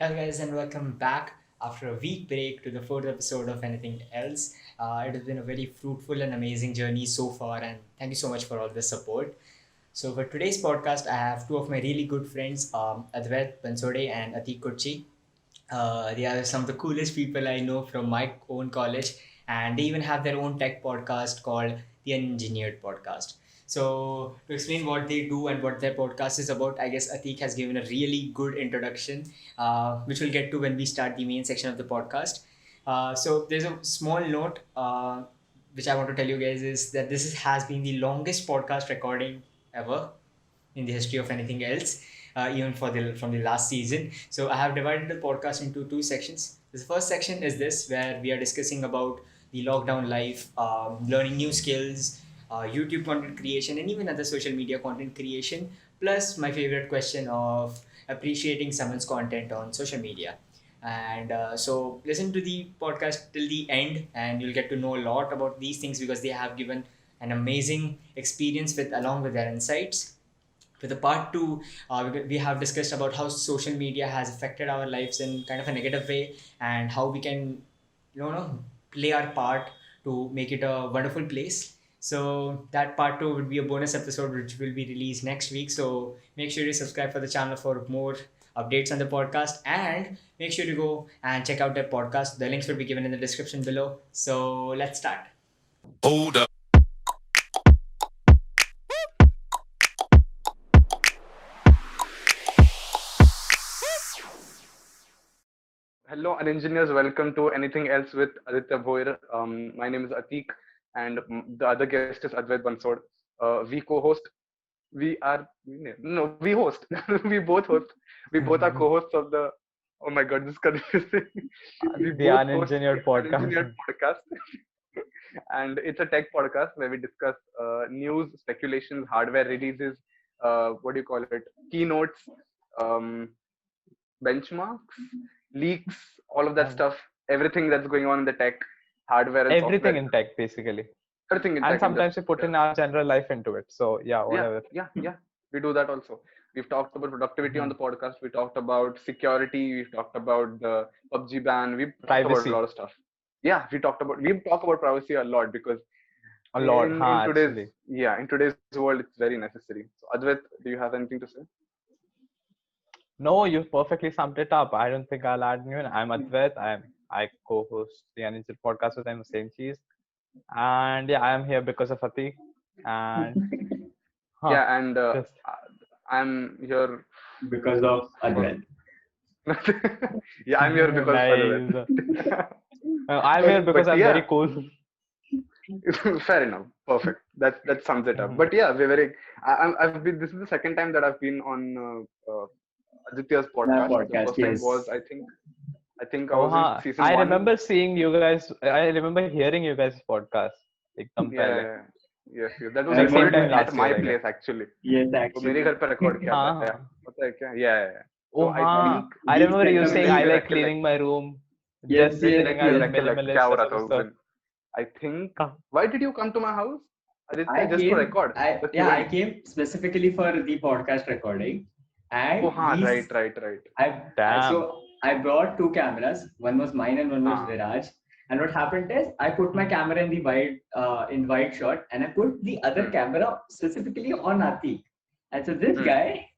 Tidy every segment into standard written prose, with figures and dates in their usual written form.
Hello, guys, and welcome back after a week break to the fourth episode of Anything Else. It has been a very fruitful and amazing journey so far, and thank you so much for all the support. So, for today's podcast, I have two of my really good friends, Advait Bansode and Atique. They are some of the coolest people I know from my own college, and they even have their own tech podcast called the Unengineered Podcast. So, to explain what they do and what their podcast is about, I guess Atik has given a really good introduction, which we'll get to when we start the main section of the podcast. So, there's a small note which I want to tell you guys is that has been the longest podcast recording ever in the history of anything else, even for the from the last season. So I have divided the podcast into two sections. The first section is this, where we are discussing about the lockdown life, learning new skills, YouTube content creation, and even other social media content creation. Plus, my favorite question of appreciating someone's content on social media. And so, listen to the podcast till the end, and you'll get to know a lot about these things because they have given an amazing experience with along with their insights. For the part two, we have discussed about how social media has affected our lives in kind of a negative way, and how we can, play our part to make it a wonderful place. So that part two would be a bonus episode which will be released next week. So make sure you subscribe for the channel for more updates on the podcast, and make sure to go and check out their podcast. The links will be given in the description below. So let's start. Hold up. Hello, unengineers. Welcome to Anything Else with Aditya Bhoir. My name is Atique, and the other guest is Advait Bansod. We co-host. We are no, we host. We both host. We both are co-hosts of the. Oh my God, this is confusing. We The both host Unengineered the Podcast. Unengineered Podcast, and it's a tech podcast where we discuss news, speculations, hardware releases. What do you call it? Keynotes. Um, Benchmarks, leaks, all of that Um, stuff, everything that's going on in the tech, hardware and Everything software, in tech, basically. everything in And tech sometimes we industry. put in our general life into it. So, yeah, Yeah, whatever. yeah. We do that also. We've talked about productivity on Mhm. the podcast. We talked about security. We've talked about the PUBG ban. We've talked about a Privacy. lot of stuff. Yeah, we talk about privacy a lot because A lot, in today's actually. in today's world it's very necessary. So Advait, do you have anything to say? No, you perfectly summed it up. I don't think I'll add anyone. I'm Advait. I co-host the Unengineered Podcast with him, same cheese. And yeah, I am here because of Atik. And Yeah, and just I'm here Because of for Advait. yeah, I'm here because of nice. Advait. I'm here because But I'm very yeah, cool. fair enough. Perfect. That sums it up. Mhm. But yeah, we're very. I've been. This is the second time that I've been on Aditya's Our podcast. The podcast, first time yes. was I think I Oh, was in huh. season I one. remember seeing you guys. I remember hearing you guys' podcast. एकदम Yeah, पहले. yeah, yes. That was I Like same recorded time remember. at last my year, I guess. place actually. Yes, वो मेरे actually. घर पे record किया था. हाँ. Yeah. पता है क्या? Yeah. Oh, So I हाँ. think I We remember set you up saying let I me the. like recollect. cleaning my room, Yes, just yes, sitting Let as me a yes. recollect क्या minimalist, हो रहा ऐसा था कुछ उस तो. दिन. I think. हाँ. Why did you come to my house, Aditya, I just to came. record I the Yeah, I Q&A? came specifically for the podcast recording, Oh, and हाँ, these right. I Damn. so I brought two cameras. One was mine and one was हाँ. Viraj. And what happened is I put my camera in wide shot, and I put the other Hmm. camera specifically on Atik. And so this Hmm. guy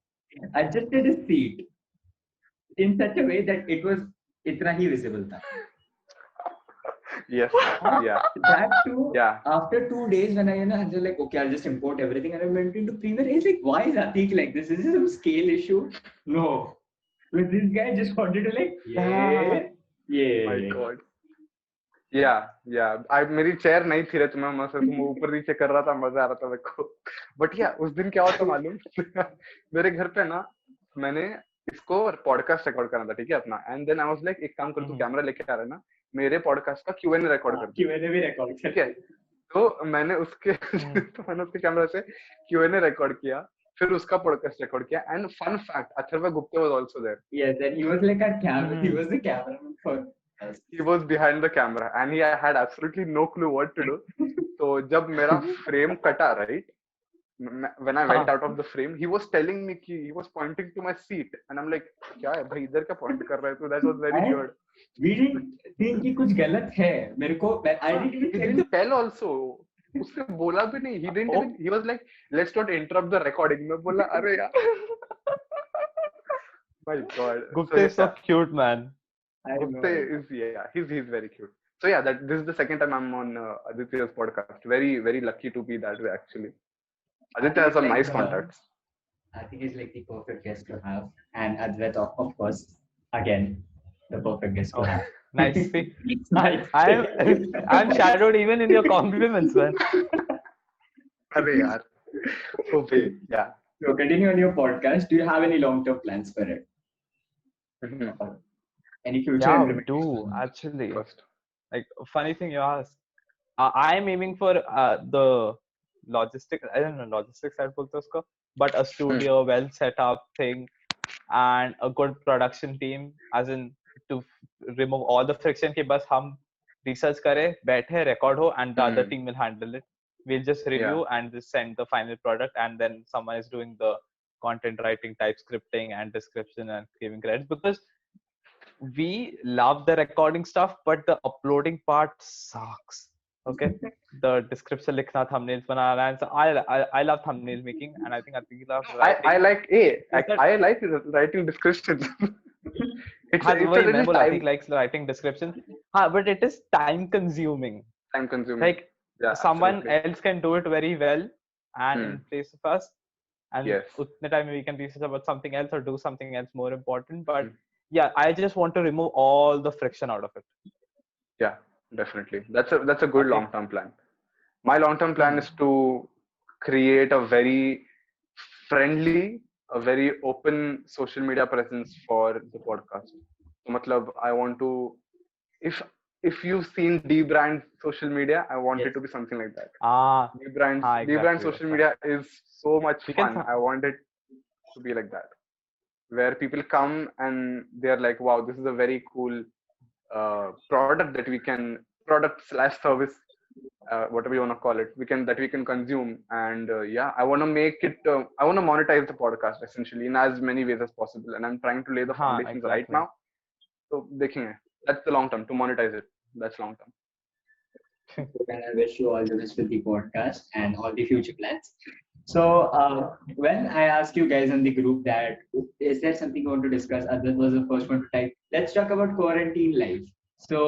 adjusted his seat in such a way that it was itna hi visible tha. Yes. And Yeah. that too, Yeah. after 2 days when I was like, okay, I'll just import everything, and I went into Premiere. He's like, why is Atik like this? Is this some scale issue? No. But this guy just wanted to like, Damn. My yeah. God. Yeah. मेरी chair नहीं थी रे, तुम्हें मैं सिर्फ ऊपर नीचे कर रहा था, मजा आ रहा था मेरे को. बट या उस दिन क्या हुआ था मालूम? मेरे घर पे ना मैंने इसको पॉडकास्ट रिकॉर्ड करना था, ठीक है अपना. And then I was like, एक काम कर, तू Mhm. कैमरा लेके आ रहा है ना, मेरे पॉडकास्ट का Q&A रिकॉर्ड कर दे. Q&A भी record ठीक है. तो मैंने उसके तो मैंने उसके कैमरा से Q&A रिकॉर्ड किया, फिर उसका पॉडकास्ट रिकॉर्ड किया. And fun fact, Atharva Gupta was also there. Yes, and he was like our camera. He Mhm. was the cameraman for us. He was behind the camera and he had absolutely no clue what to do. तो जब मेरा frame कटा, right, when I went Huh. out of the frame, he was telling me he was pointing to my seat, and I'm like, क्या है भाई इधर क्या point कर रहा है? So that was very And weird. we didn't think कि कुछ गलत है मेरे को I हाँ, didn't even he check didn't tell also. उसने बोला भी नहीं. He didn't even. Oh, He was like, let's not interrupt the recording. मैं बोला अरे यार. My God. So Gupta is so yeah, cute, man. I know. Gupta is he's very cute. So yeah, that this is the second time I'm on Aditya's podcast. Very lucky to be that way actually. I Aditya think has it's some like nice the contacts. I think it's like the perfect guest to have, and Advait, of course, again, the perfect guest to Oh, have. nice. See, Nice. I'm shadowed even in your compliments, man. अरे यार. Okay. Yeah. So, continue on your podcast. Do you have any long-term plans for it? Mhm. Or any future Yeah, we implementation? do actually. First. Like, funny thing you ask. I'm aiming for the logistics. I don't know logistics side बोलते हैं उसको, but a studio, well set up thing, and a good production team, as in to remove all the friction कि बस हम research करें, बैठे, record हो, and the other team will handle it. We'll just review and just send the final product, and then someone is doing the content writing, type scripting, and description and giving credits, because we love the recording stuff, but the uploading part sucks. Okay, the description likhna, thumbnails banana, and so I love thumbnail making, and I think loves writing. I like It's I like writing descriptions. it's हाँ a वही मैं little बोला time Atik likes writing descriptions. हाँ, but it is time consuming. consuming. Like Yeah, someone absolutely. else can do it very well and in place of us, and Yes. utne time we can research about something else or do something else more important. But Mm. yeah, I just want to remove all the friction out of it. Yeah, definitely. That's a good Okay. long-term plan. My long-term plan is to create a very friendly, a very open social media presence for the podcast. So, matlab, I want to, if if you've seen D brand social media, I want Yes. it to be something like that. Ah, D brand exactly. social media is so much We can fun. I want it to be like that, where people come and they're like, wow, this is a very cool product that we can product slash service, whatever you want to call it, we can consume. And yeah, I want to make it. I want to monetize the podcast essentially in as many ways as possible, and I'm trying to lay the foundations right exactly. now. So, that's the long term to monetize it. That's long term. And I wish you all the best with the podcast and all the future plans. So, when I asked you guys in the group that is there something you want to discuss, Advait was the first one to type. Let's talk about quarantine life. So,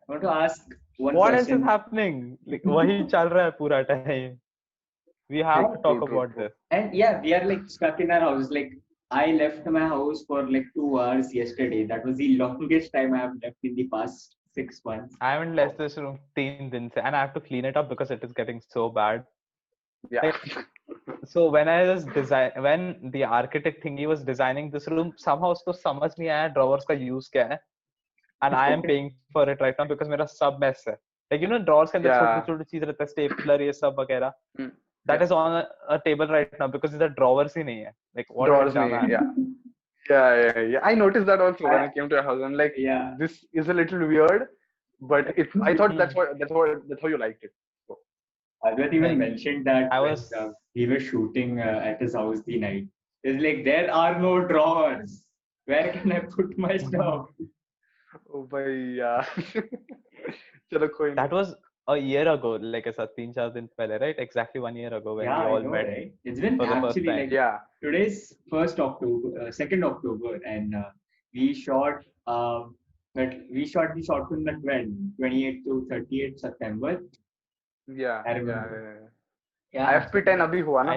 I want to ask one What else is question. happening? Like, वही चल रहा है पूरा time. We have to talk about this. And yeah, we are like stuck in our house. Like I left my house for like 2 hours yesterday. That was the longest time I have left in the past 6 months. I haven't left this room 3 दिन से, and I have to clean it up because it is getting so bad. Yeah. So when when the architect thingy was designing this room, somehow उसको समझ नहीं आया drawers का use क्या है, and I am paying for it right now because मेरा सब mess है. Like you know drawers के अंदर छोटे छोटे चीज रहता है, stapler ये सब वगैरह. That is on a table right now because the drawers ही नहीं है. Like what Drawers have I done? Yeah. I noticed that also when I came to your house. I'm like, Yeah. this is a little weird, but I thought that's how you liked it. So, Advait even Like, mentioned that I when, was- we were shooting at his house the night. It's like there are no drawers. Where can I put my stuff? oh boy, yeah. चलो कोई नहीं. That was a year ago, like ऐसा 3-4 दिन पहले, right? Exactly 1 year ago when Yeah, we I all know, met right? It's been for the first actually time. like Yeah. today's 1st October, 2nd October, and we shot. But we shot the short film at when 28th to 30th September. Yeah. I remember. Yeah. FP10 अभी हुआ ना?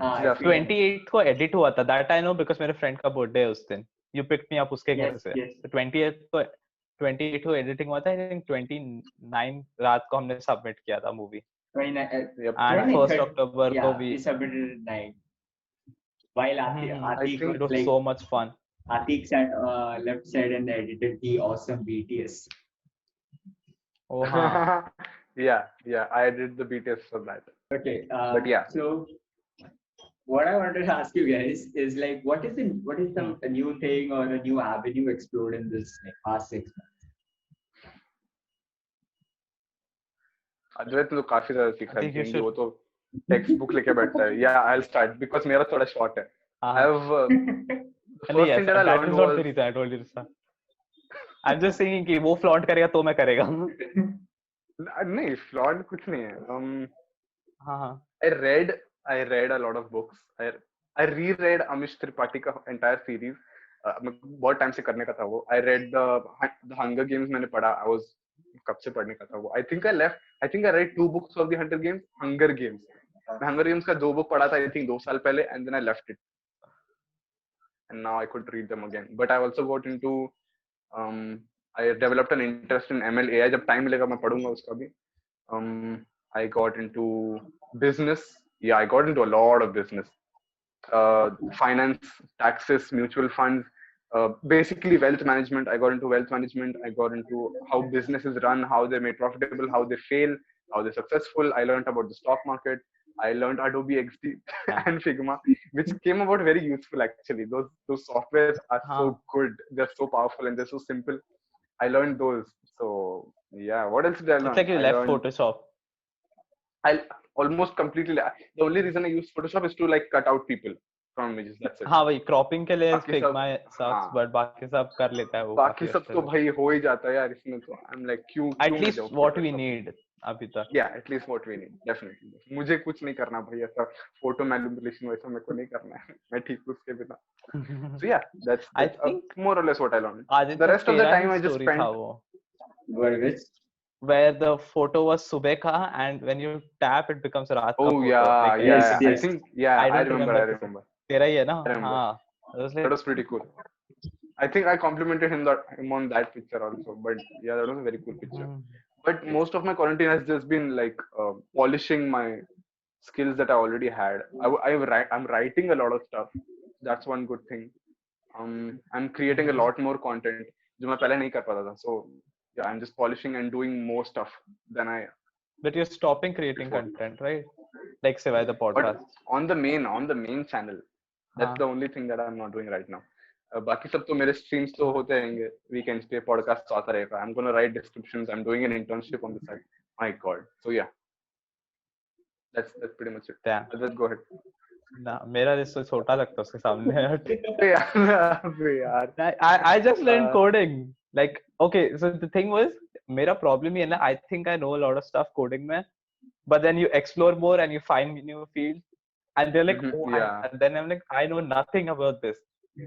हाँ, 28th को edit हुआ था. That I know because मेरे friend का birthday है उस दिन. You picked me up उसके घर से. So 28th को editing हुआ था. I think 29 रात को हमने submit किया था movie. 29. And 1st October को we submitted at 9. While Atique it was so much fun. Atique sat left side and edited the awesome BTS. Oh, हाँ. Yeah. I did the BTS for that. Okay. But yeah. So what I wanted to ask you guys is like, what is some a new thing or a new avenue explored in this past 6 months? अद्वैत तो काफी ज्यादा सीखा I think you है. should- वो तो text book लेके बैठता है. Yeah, I'll start because मेरा थोड़ा short है. हाँ I've the नहीं first thing ऐसा that I that learned is not was the reason I told you this. I'm just saying कि वो flaunt करेगा तो मैं करेगा. नहीं flawed कुछ नहीं है. हाँ हाँ I read I read a lot of books. I reread Amish Tripathi का entire series. बहुत टाइम से करने का था वो. I read the Hunger Games मैंने पढ़ा. I was कब से पढ़ने का था वो. I think I read 2 books of the Hunger Games. मैं Hunger Games का 2 book पढ़ा था I think 2 साल पहले and then I left it. And now I could read them again. But I also got into I developed an interest in ML AI. जब time मिलेगा मैं पढ़ूंगा उसका भी. I got into business. Yeah, I got into a lot of business. Finance, taxes, mutual funds, basically wealth management. I got into wealth management. I got into how businesses run, how they're made profitable, how they fail, how they're successful. I learned about the stock market. I learned Adobe XD and Figma, which came about very useful actually. Those softwares are so good. They're so powerful and they're so simple. I learned those. So yeah, what else did I learn? it's like you I left learned Photoshop. I almost completely. The only reason I use Photoshop is to like cut out people from images. That's it. हाँ वही cropping के लिए बाकी सब Figma sucks हाँ but बाकी सब कर लेता है वो बाकी काफी सब अच्छे तो से. भाई हो ही जाता है यार इसमें तो. I'm like क्यों At मैं least जाऊँ what we Photoshop. need अभी तक. Yeah, at least what we need. Definitely. मुझे कुछ नहीं करना भाई ऐसा फोटो मैनिपुलेशन वैसा मेरे को नहीं करना है. मैं ठीक हूँ उसके बिना. So yeah, that's I think more or less what I learned. The Aditya rest of the तेरा time he I just story था spent. वो Which where the photo was सुबह का and when you tap it becomes रात का Oh photo. yeah, Like yeah. yes, I yes. think yeah. I I don't remember. remember I this. remember. तेरा ही है ना. I remember. हाँ it was That like was pretty cool. I think I complimented him on that picture also. But yeah, that was a very cool picture. But most of my quarantine has just been like polishing my skills that I already had. I'm writing a lot of stuff. That's one good thing. I'm creating a lot more content जो मैं पहले नहीं कर पाता था. So yeah, I'm just polishing and doing more stuff than I but you're stopping creating before. content right like Sivai the But podcast. on the main channel, that's हाँ the only thing that I'm not doing right now. बाकी सब तो मेरे streams तो होते रहेंगे. Weekends पे podcast आता रहेगा. I'm gonna write descriptions. I'm doing an internship on the side. My God. So yeah, that's pretty much it. damn Let's go ahead. ना मेरा रिश्ता छोटा लगता है उसके सामने. अबे यार. I just learned coding. Like, okay, so the thing was, मेरा problem ही है ना, I think I know a lot of stuff coding में, but then you explore more and you find new fields, and they're like, oh, Yeah. and then I'm like, I know nothing about this,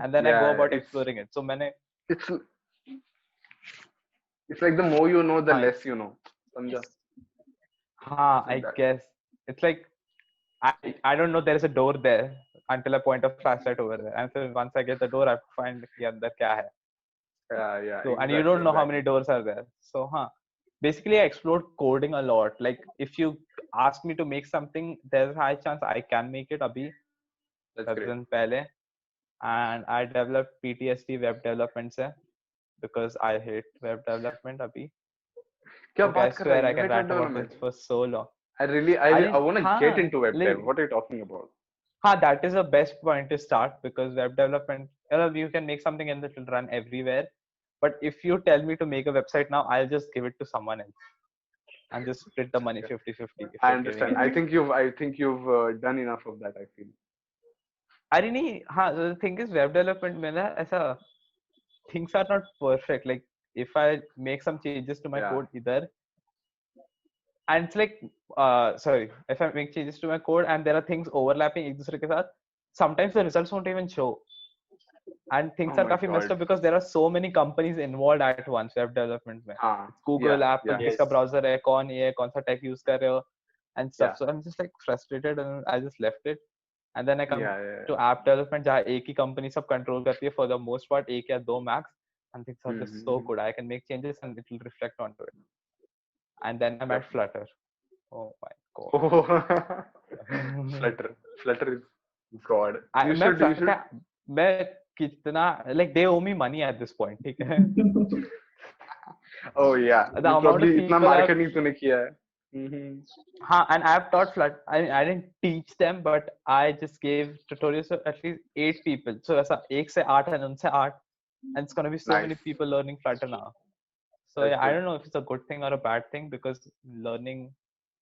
and then I go Yeah, about exploring it. So मैंने it's it's like the more you know, the हाँ less you know. समझा? हाँ It's like I that. guess it's like I don't know there is a door there until I point a flashlight over there, and so once I get the door, I have to find कि अंदर क्या है. Yeah, So, and exactly, you don't know how many exactly. doors are there. So, basically, I explored coding a lot. Like, if you ask me to make something, there's a high chance I can make it abhi, That's rather great. than pehle. And I developed PTSD web development se, because I hate web development abhi. क्या Okay, I बात कर रहा swear है? I You can hate web rant about this development? for so long. I want to get into web like, dev. What are you talking about? that is the best point to start because web development, you can make something and it will run everywhere. But if you tell me to make a website now, I'll just give it to someone else and just split the money 50-50 if I you're giving understand. it. I think you've done enough of that. I feel. अरे नहीं हाँ the thing is web development में ना ऐसा things are not perfect. Like if I make some changes to my code either, and it's like sorry, if I make changes to my code and there are things overlapping एक दूसरे के साथ, sometimes the results won't even show. And things Oh are my काफी messed God. up because there are so many companies involved at once web development में. Google, Apple, yeah. किसका browser है, कौन ये है, कौन सा tech use कर रहे हो, and stuff. Yeah. So I'm just like frustrated and I just left it. And then I come Yeah. to app development जहाँ एक ही company सब control करती है for the most part, एक या दो max, and things are just so good. I can make changes and it will reflect onto it. And then I'm at Flutter. Oh my God. Oh. Flutter is God. You should. मैं कितना like they owe me money at this point, ठीक है? Oh yeah. The You amount probably of इतना people marketing तूने किया है. हाँ, and I've taught Flutter. I didn't teach them, but I just gave tutorials to at least 8 people. So ऐसा 1 से 8 and उनसे 8, and it's gonna be so many people learning Flutter now. So yeah, I don't know if it's a good thing or a bad thing because learning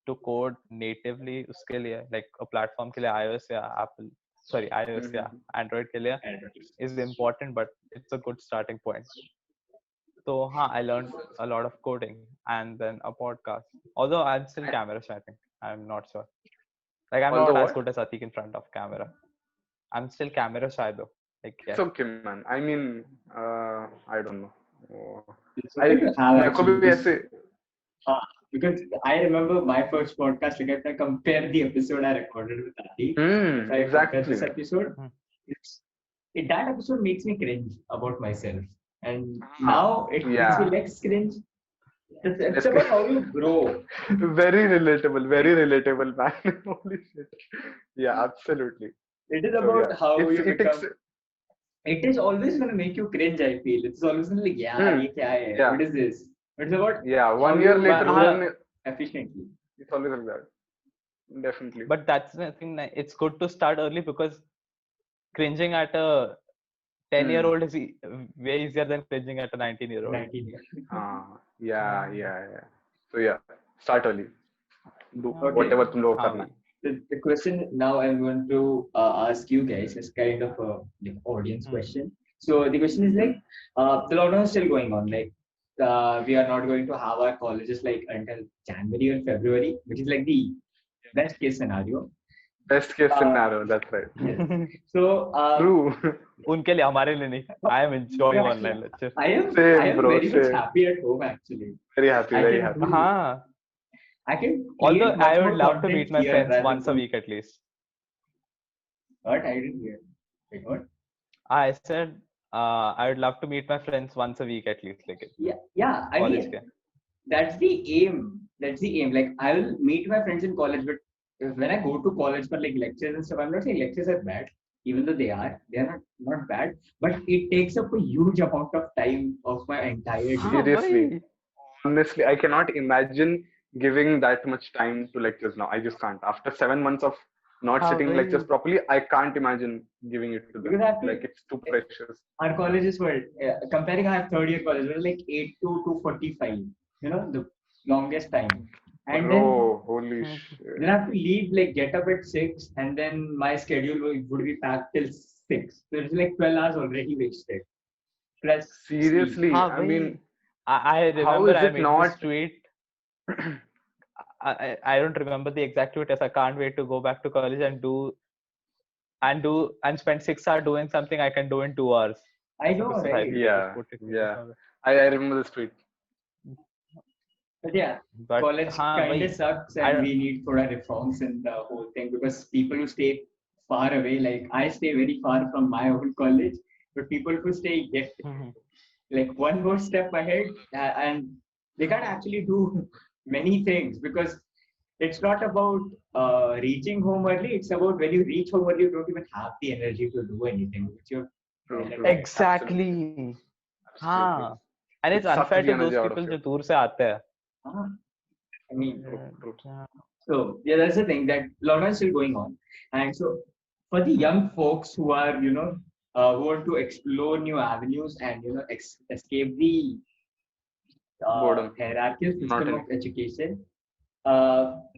to code natively उसके लिए like a platform के लिए iOS या iOS या Android के लिए is important, but it's a good starting point. So I learned a lot of coding and then a podcast. Although I'm still camera shy, I think. I'm not sure. Like I'm Although not as what? good as Atik in front of camera. I'm still camera shy though. Like It's okay, man. I mean, I don't know. It's okay to have मेरे को actually भी this. ऐसे Because I remember my first podcast, like if I compare the episode I recorded with Ati, if I compare this exactly. episode, that episode makes me cringe about myself. And Ah, now it makes me yeah. less cringe. It's about how you grow. Very relatable, man. Holy shit. Yeah, absolutely. It is So about yeah, how it's you it takes. become. It is always going to make you cringe, I feel. It's always going to be like, yeah, ye kya hai? Yeah, What is this? It's about yeah. how 1 year you later, grow then efficiently. it's always like that. Definitely. but that's the thing. It's good to start early because cringing at a 10-year-old is way easier than cringing at a 19-year-old. 19 years. Yeah. So yeah, start early. Do Okay. whatever तुम लोग करना है. The question now I'm going to ask you guys is kind of a audience question. So the question is like, the lockdown is still going on. Like, we are not going to have our colleges like until January or February, which is like the best case scenario. Best case scenario. That's right. Yes. So True. उनके लिए हमारे लिए नहीं. I am enjoying Yeah. online lecture. I am Bro, very much same. happy at home actually. Very happy. I Very can happy. do- I can Although create much I would more love to content meet my here friends rather once a than- week at least. What? I didn't hear. Like what? I said I would love to meet my friends once a week at least. Like Yeah. I college mean, के. that's the aim. That's the aim. Like I will meet my friends in college, but when I go to college for like lectures and stuff, I'm not saying lectures are bad, even though they are not bad. But it takes up a huge amount of time of my entire day. Seriously. Honestly, I cannot imagine giving that much time to lectures now. I just can't. After 7 months of not sitting lectures properly, I can't imagine giving it to them. Because I have to- Like it's too precious. Our colleges were comparing our third year college was like 8 to 2:45. You know, the longest time. And then Bro, holy shit. then I have to leave, like get up at 6, and then my schedule would be packed till 6. So it's like 12 hours already wasted. Plus sleep. Seriously, I mean, I how remember is I it made not- this tweet. I don't remember the exact tweet as I can't wait to go back to college and spend 6 hours doing something I can do in 2 hours. I know, That's a right? hype. Yeah, Put it yeah. somewhere. I remember this tweet. But yeah, But college kind वही, of sucks, I and don't- we need thoda reforms in the whole thing, because people who stay far away, like I stay very far from my own college, but people who stay get like one more step ahead, and they can't actually do many things, because it's not about reaching home early. It's about when you reach home early, you don't even have the energy to do anything. Which you True. Exactly. हाँ. And it's It sucks unfair the to those energy out of people you. जो दूर से आते हैं. I mean, True. so yeah, that's the thing, that lockdown is still going on, and so for the young folks who are who want to explore new avenues and escape the Boredom. hierarchical system Not of education,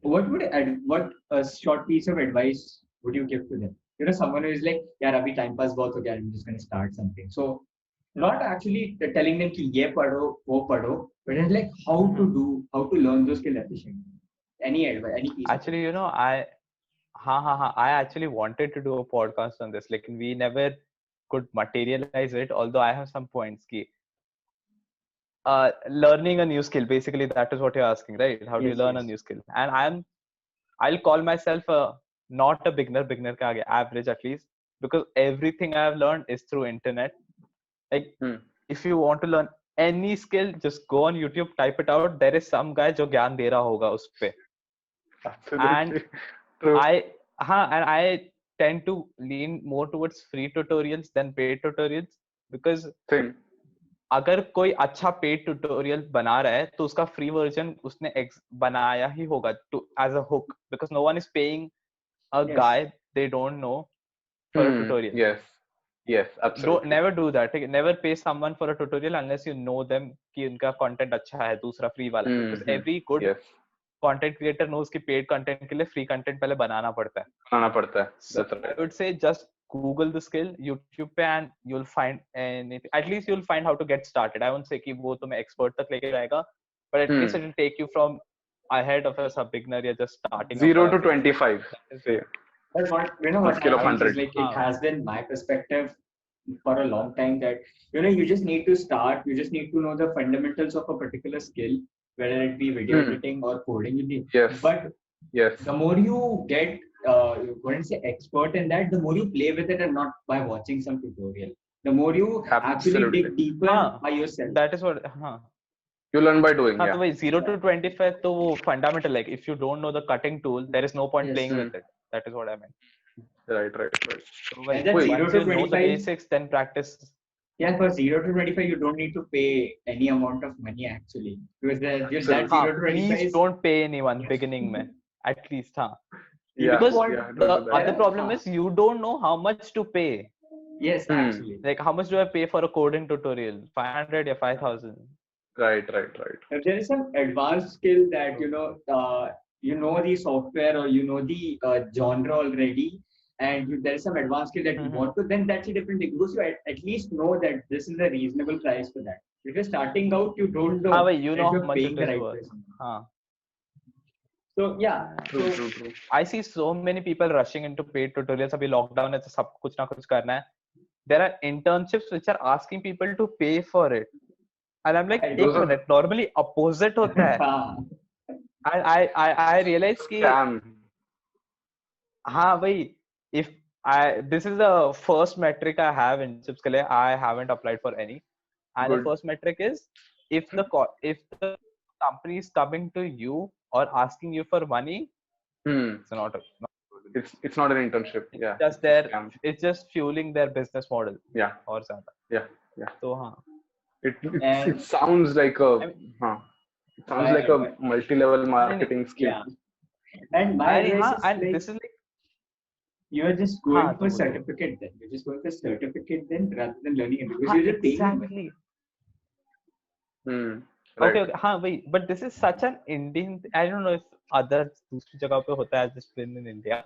what a short piece of advice would you give to them? Someone who is like, yeah, abhi time pass bahut ho gaya, I'm just going to start something. So not actually telling them ki ye padho, wo padho, but it's like how to learn those skills efficiently. Any advice, any piece Actually, I actually wanted to do a podcast on this. Like we never could materialize it, although I have some points. Ki, learning a new skill, basically that is what you're asking, right? How do you Yes, learn a yes. new skill? And I'll call myself not a beginner ke aage, average at least, because everything I have learned is through internet. Like if you want to learn any skill, just go on YouTube, type it out. There is some guy jo gyan de raha hoga us pe. Absolutely. True. I tend to lean more towards free tutorials than paid tutorials, because Same. अगर कोई अच्छा paid tutorial बना रहा है तो उसका free version उसने बनाया ही होगा to as a hook, because no one is paying a Yes. guy they don't know for a tutorial. Yes, absolutely. Never do that. Never pay someone for a tutorial unless you know them कि उनका content अच्छा है, दूसरा free वाला. Because every good Yes. content creator knows कि paid content के लिए free content पहले बनाना पड़ता है. बनाना पड़ता है. So That's I right. would say just Google the skill YouTube पे and you'll find anything. At least you'll find how to get started. I won't say कि वो तुम्हें expert तक लेके जाएगा, but at least it will take you from ahead of a beginner. You're just starting up. 0 to 25. Say But what on a what I scale of think is 100. like it has been my perspective for a long time that you just need to start. You just need to know the fundamentals of a particular skill, whether it be video editing or coding. Yes. But Yes. the more you get, you wouldn't say expert in that, the more you play with it and not by watching some tutorial. The more you actually Absolutely. dig deeper by yourself. That is what. You learn by doing. हाँ Yeah. तो वही 0 to 25 तो वो fundamental, like if you don't know the cutting tool there is no point Yes. playing with it. That is what I meant. Right. So wait, And then Wait, 0 once to you know the 25, basics then practice. yeah, for 0 to 25, you don't need to pay any amount of money actually. Because that Absolutely. 0 to 25 Please is. don't pay anyone beginning में at least Yeah. because Yeah. Don't the do that. other problem is you don't know how much to pay. Yes, actually. Like how much do I pay for a coding tutorial? 500 or 5,000? Right. If there is some advanced skill that you know the software or you know the genre already, and there is some advanced skill that you want to, then that's a different thing because you at least know that this is a reasonable price for that. If you're starting out, you don't know You know if how you're much paying it the is right worth. price. So yeah, True. I see so many people rushing into paid tutorials. अभी lockdown है तो सब कुछ ना कुछ करना है. There are internships which are asking people to pay for it. And I'm like, एक minute, normally opposite होता है. And I realized कि Scam. हाँ भाई, if this is the first metric I have in internships के लिए. I haven't applied for any. And the first metric is if the company is coming to you or asking you for money, it's not It's not an internship. Yeah. just it's just fueling their business model. Yeah. और ज़्यादा. Yeah. So हाँ. It sounds like a multi-level marketing skill. Yeah. And my advice is and like, this is like you're just going for certificate then. You're just going for certificate then rather than learning it because you're just paying. Exactly. Right. Okay. Wait, but this is such an Indian. I don't know if other दूसरी जगह पे होता है just been in India,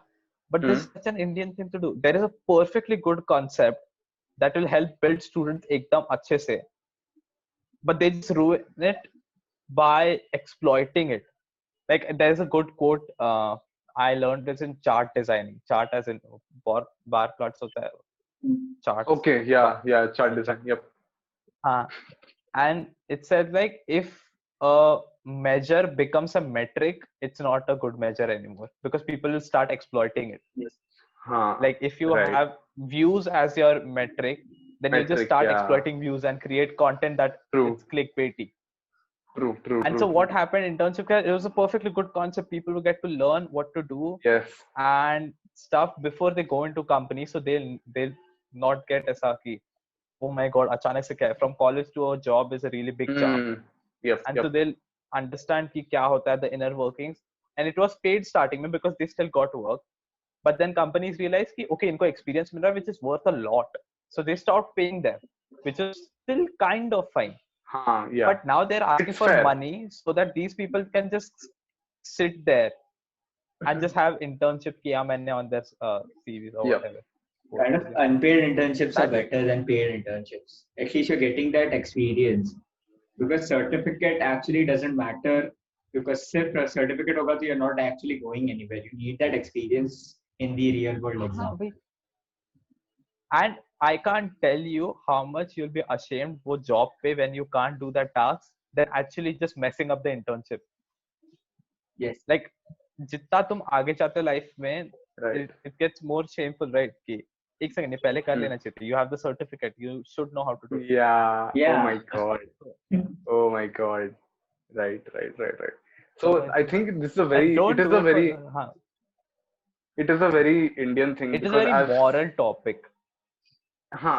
but this is such an Indian thing to do. There is a perfectly good concept that will help build students एकदम अच्छे से, but they just ruin it by exploiting it. Like there is a good quote. I learned this in chart designing. Chart as in bar plots होता है. Charts. Okay. Yeah. Chart design. Yep. And it said like if a measure becomes a metric, it's not a good measure anymore because people will start exploiting it. Yes. Like if you have views as your metric, then you just start exploiting views and create content that is clickbaity. True. And so what happened in internship? It was a perfectly good concept. People will get to learn what to do and stuff before they go into company, so they'll not get ऐसा कि oh my god, अचानक से क्या है? From college to a job is a really big jump. And so they'll understand कि क्या होता है, the inner workings. And it was paid starting में because they still got work. But then companies realized कि okay, इनको experience मिल रहा है, which is worth a lot. So they stopped paying them, which is still kind of fine. But now they're asking for money so that these people can just sit there and just have internship किया मैंने on their CVs or whatever. Kind of unpaid internships are better than paid internships. At least you're getting that experience. Because certificate actually doesn't matter. Because if a certificate hoga, you're not actually going anywhere. You need that experience in the real world exam. And I can't tell you how much you'll be ashamed for job pay when you can't do that task. They're actually just messing up the internship. Yes. Like, जितना तुम आगे जाते हो life में, it gets more shameful, right? कि एक second पहले कर लेना चाहिए. You have the certificate. You should know how to do it. Yeah. Oh my god. Right. So I think this is a very it is a very Indian thing. It is a very moral topic.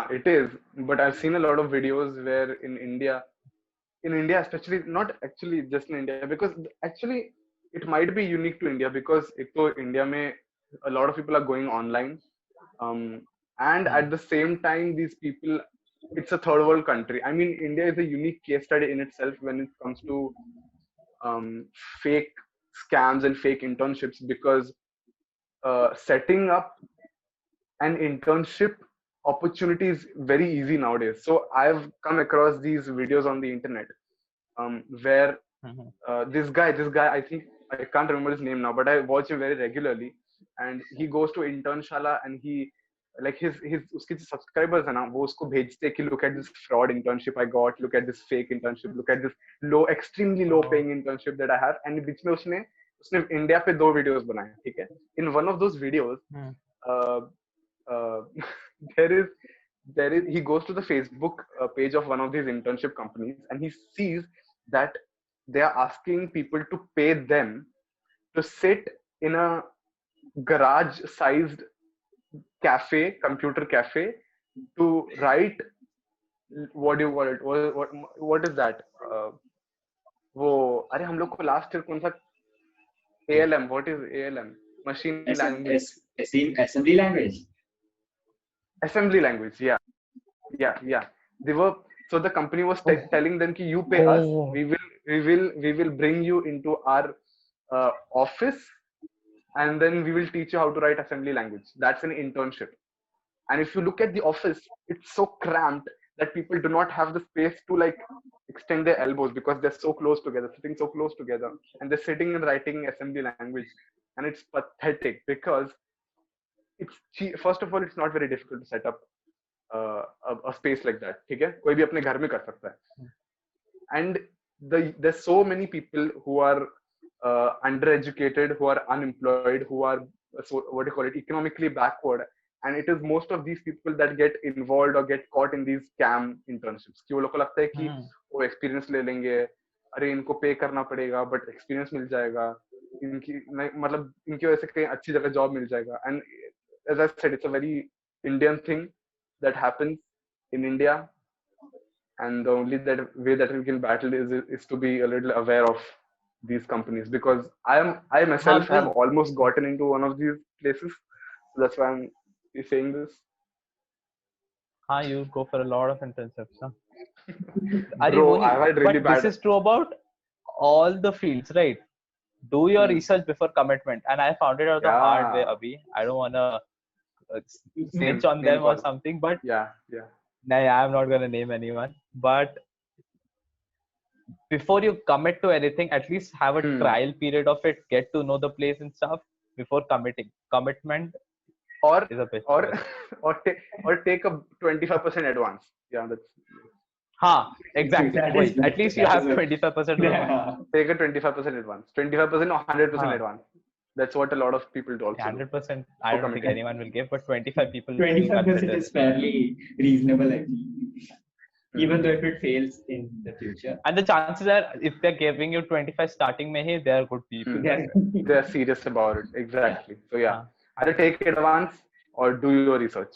It is. But I've seen a lot of videos where in India especially, not actually just in India, because actually it might be unique to India because India mein a lot of people are going online. And at the same time, these people, it's a third world country. I mean, India is a unique case study in itself when it comes to fake scams and fake internships, because setting up an internship opportunity is very easy nowadays. So I've come across these videos on the internet, where this guy, I think I can't remember his name now, but I watch him very regularly, and he goes to internshala, and he like his उसके जो subscribers है ना, वो उसको भेजते हैं कि look at this fraud internship I got, look at this fake internship, look at this extremely low paying internship that I have, and बीच में उसने इंडिया पे 2 वीडियोस बनाए, ठीक है. In one of those videos, uh, uh, there is he goes to the Facebook page of one of these internship companies, and he sees that they are asking people to pay them to sit in a garage sized computer cafe, to write, what do you call it, what is that, वो अरे हम लोग को last year कौन सा ALM, what is ALM, machine language, assembly language, yeah. They were, so the company was telling them ki you pay us, we will bring you into our office, and then we will teach you how to write assembly language. That's an internship. And if you look at the office, it's so cramped that people do not have the space to like extend their elbows, because they're so close together, sitting so close together, and they're sitting and writing assembly language, and it's pathetic, because it's cheap. First of all, it's not very difficult to set up a space like that, ठीक है, कोई भी अपने घर में कर सकता है. And there's so many people who are undereducated, who are unemployed, who are what do you call it, economically backward, and it is most of these people that get involved or get caught in these scam internships, कि वो लोग को लगता है कि वो experience ले लेंगे, अरे इनको पे करना पड़ेगा बट एक्सपीरियंस मिल जाएगा, इनकी मतलब इनकी वजह से कहीं अच्छी जगह जॉब मिल जाएगा. And as I said, it's a very Indian thing that happens in India, and the only way that we can battle is to be a little aware of these companies, because I myself have almost gotten into one of these places, so that's why I'm saying this. You go for a lot of internships, huh? Bro, I've had really bad. This is true about all the fields, right? Do your research before commitment, and I found it out the hard way, Abhi. I don't wanna snitch on them or something, but I'm not gonna name anyone. But before you commit to anything, at least have a trial period of it, get to know the place and stuff before committing. Commitment is a bit or take a 25% advance. Yeah, that's exactly. At least you have 25% advance. Take a 25% advance, 25% or 100% advance. That's what a lot of people do also. 100%. I don't think anyone will give, but 25 people. 25% is fairly reasonable, actually. Even though if it fails in the future. And the chances are, if they're giving you 25 starting mein, they are good people. They're serious about it. Exactly. So either take advance or do your research.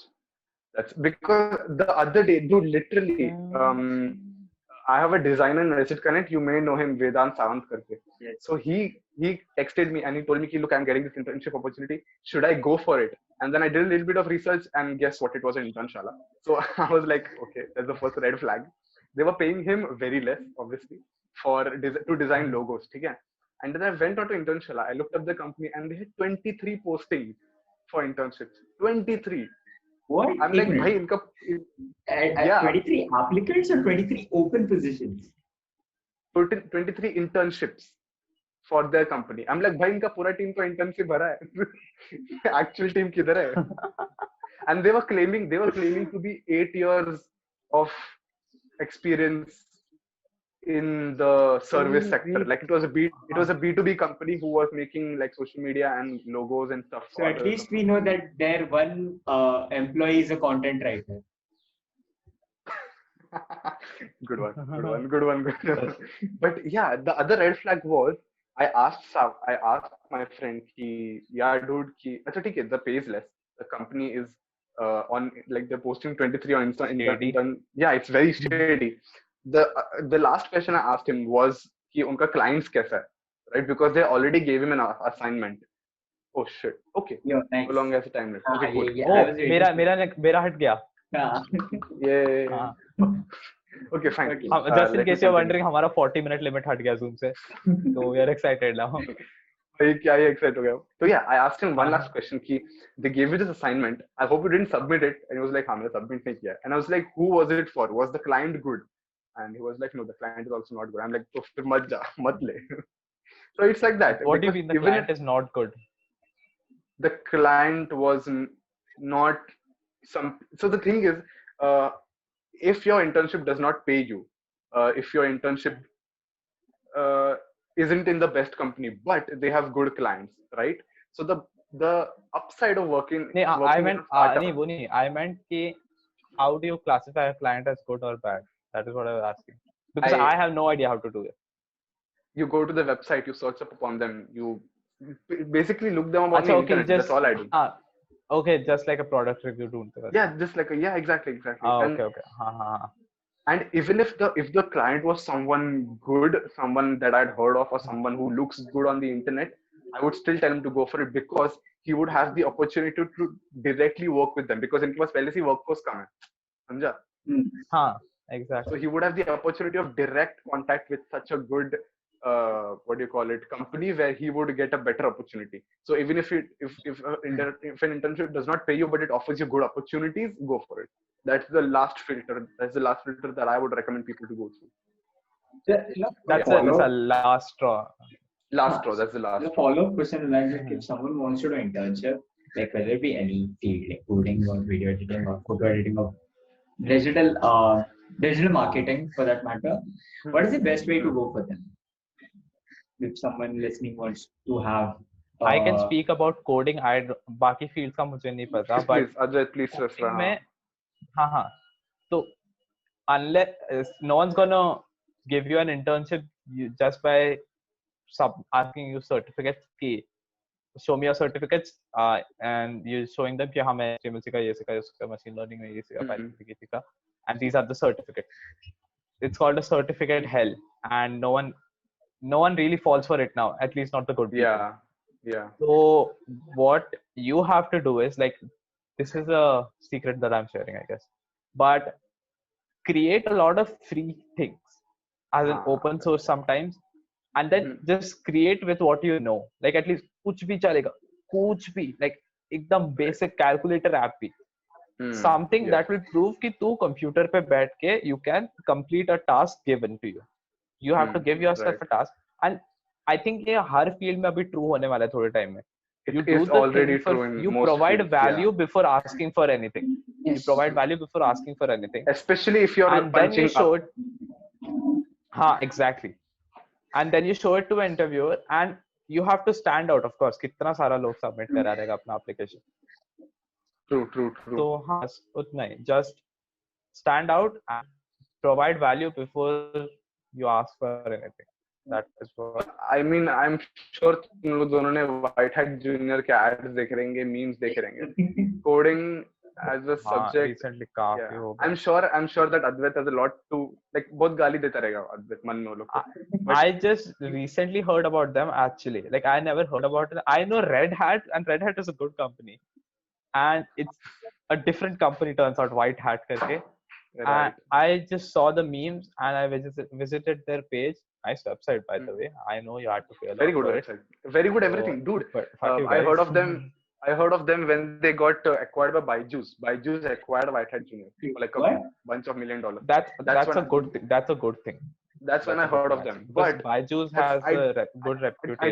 That's because the other day, dude, literally, I have a designer in Reddit Connect. You may know him, Vedant Sawant karke. Yes. So he texted me and he told me, look, I'm getting this internship opportunity. Should I go for it? And then I did a little bit of research, and guess what? It was an internshala. So I was like, okay, that's the first red flag. They were paying him very less, obviously, to design logos. Okay? And then I went out to internshala. I looked up the company, and they had 23 postings for internships. 23. What? I'm like, bhai, 23 applicants or 23 open positions? 23 internships for their company. I'm like, bhai, inka pura team to internship bhara hai. Actual team kidhar hai? And they were claiming to be 8 years of experience in the service sector. Like it was a B2B company who was making like social media and logos and stuff. So at least we know that their one employee is a content writer. Good one. But yeah, the other red flag was I asked my friend, dude, acha, theek hai, the pay is less. The company is on, like, they're posting 23 on Insta. Yeah, it's very shady. The last question I asked him was कि उनका clients कैसा है, right? Because they already gave him an assignment. Oh shit. Okay. Yeah, thanks. How long has the time left? Okay, cool. मेरा हट गया. Yeah. Okay, fine. Just in case you're wondering, हमारा 40-minute limit हट गया Zoom से, so we are excited now. भाई क्या ही excite हो गया. So yeah, I asked him one हाँ last question कि they gave you this assignment. I hope you didn't submit it. And he was like, हाँ मैंने submit नहीं किया. And I was like, who was it for? Was the client good? And he was like, no, the client is also not good. I'm like, तो फिर मत जा, मत ले. So it's like that what do you because mean the even client if is not good? the client was not some. So the thing is, uh, if your internship does not pay you, if your internship uh, isn't in the best company, but they have good clients, right? So the upside of working नहीं I working in meant a startup, नहीं वो नहीं I meant कि how do you classify a client as good or bad? That is what I was asking because I I have no idea how to do it. you go to the website, you search up upon them, you basically look them up on the अच्छा okay internet. That's just all I do. okay just like a product review ढूंढते वैसे. Yeah, just like yeah, exactly. Okay okay हाँ. And even if the client was someone good, someone that I'd heard of, or someone who looks good on the internet, I would still tell him to go for it because he would have the opportunity to directly work with them because इनके पास पहले से workforce कम है, समझा? हाँ So exactly. he would have the opportunity of direct contact with such a good what do you call it, company where he would get a better opportunity. So even if if an internship does not pay you but it offers you good opportunities, go for it. That's the last filter. That's the last filter that I would recommend people to go through. That's a last straw. Last straw. That's the last The straw. follow-up question is like if someone wants to do internship, like whether it be any field, like coding or video editing or photo editing or digital marketing for that matter, what is the best way to go for them? If someone listening wants to have I can speak about coding. बाकी fields का मुझे नहीं पता. But Please, Advait, please coding में हाँ. So unless no one's gonna give you an internship just by asking you certificates की show me your certificates and you showing them कि हाँ मैं HTML सीखा ये सीखा machine learning में ये सीखा Python सीखा and these are the certificates. It's called a certificate hell and no one really falls for it now, at least not the good people. Yeah. So what you have to do is like, this is a secret that I'm sharing, I guess, but create a lot of free things as an open source sometimes, and then just create with what you know. Like at least कुछ भी चलेगा, कुछ भी, like एकदम basic calculator app भी. Something that will prove कि तू computer पे बैठ के you can complete a task given to you. You have to give yourself a task, and I think ये हर field में अभी true होने वाला है थोड़े time में. You do the thing for, you provide value before asking for anything. You provide value before asking for anything. Especially if you're and then you show it. Exactly. And then you show it to an interviewer, and you have to stand out, of course. कितना सारा लोग submit करा रहेगा अपना application. True. So हाँ उतना ही. Just stand out and provide value before you ask for anything. That is what. I mean, I'm sure तुम लोग दोनों ने White Hat Junior के ads देख रहेंगे, memes देख रहेंगे. Coding as a subject. Recently काफी हो गया. I'm sure that Advait has a lot to like. बहुत गाली देता रहेगा Advait मन में वो लोग. I just recently heard about them actually. Like I never heard about it. I know Red Hat, and Red Hat is a good company, and it's a different company turns out, White Hat करके. And I just saw the memes and I visited their page. Nice website, by the way. I know you had to pay a lot. Very good website. Very good everything, dude. I heard of them. I heard of them when they got acquired by Byju's. Byju's acquired White Hat Junior for like a bunch of $1 million. That's a good thing. That's a good thing. That's when I heard of them. But Byju's has a good reputation. I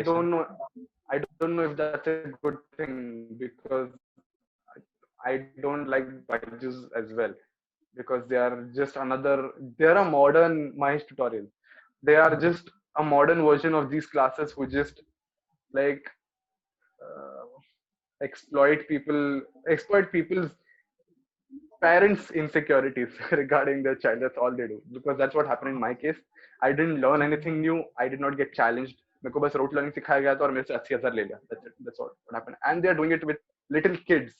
don't know if that's a good thing because I don't like Byju's as well. Because they are just they're a modern Mahesh tutorial. They are just a modern version of these classes who just like exploit people's parents' insecurities regarding their child. That's all they do. Because that's what happened in my case. I didn't learn anything new. I did not get challenged. मेरे को बस rote learning सिखाया गया था और मेरे से 80,000 ले लिया. That's it. That's what happened. And they're doing it with little kids,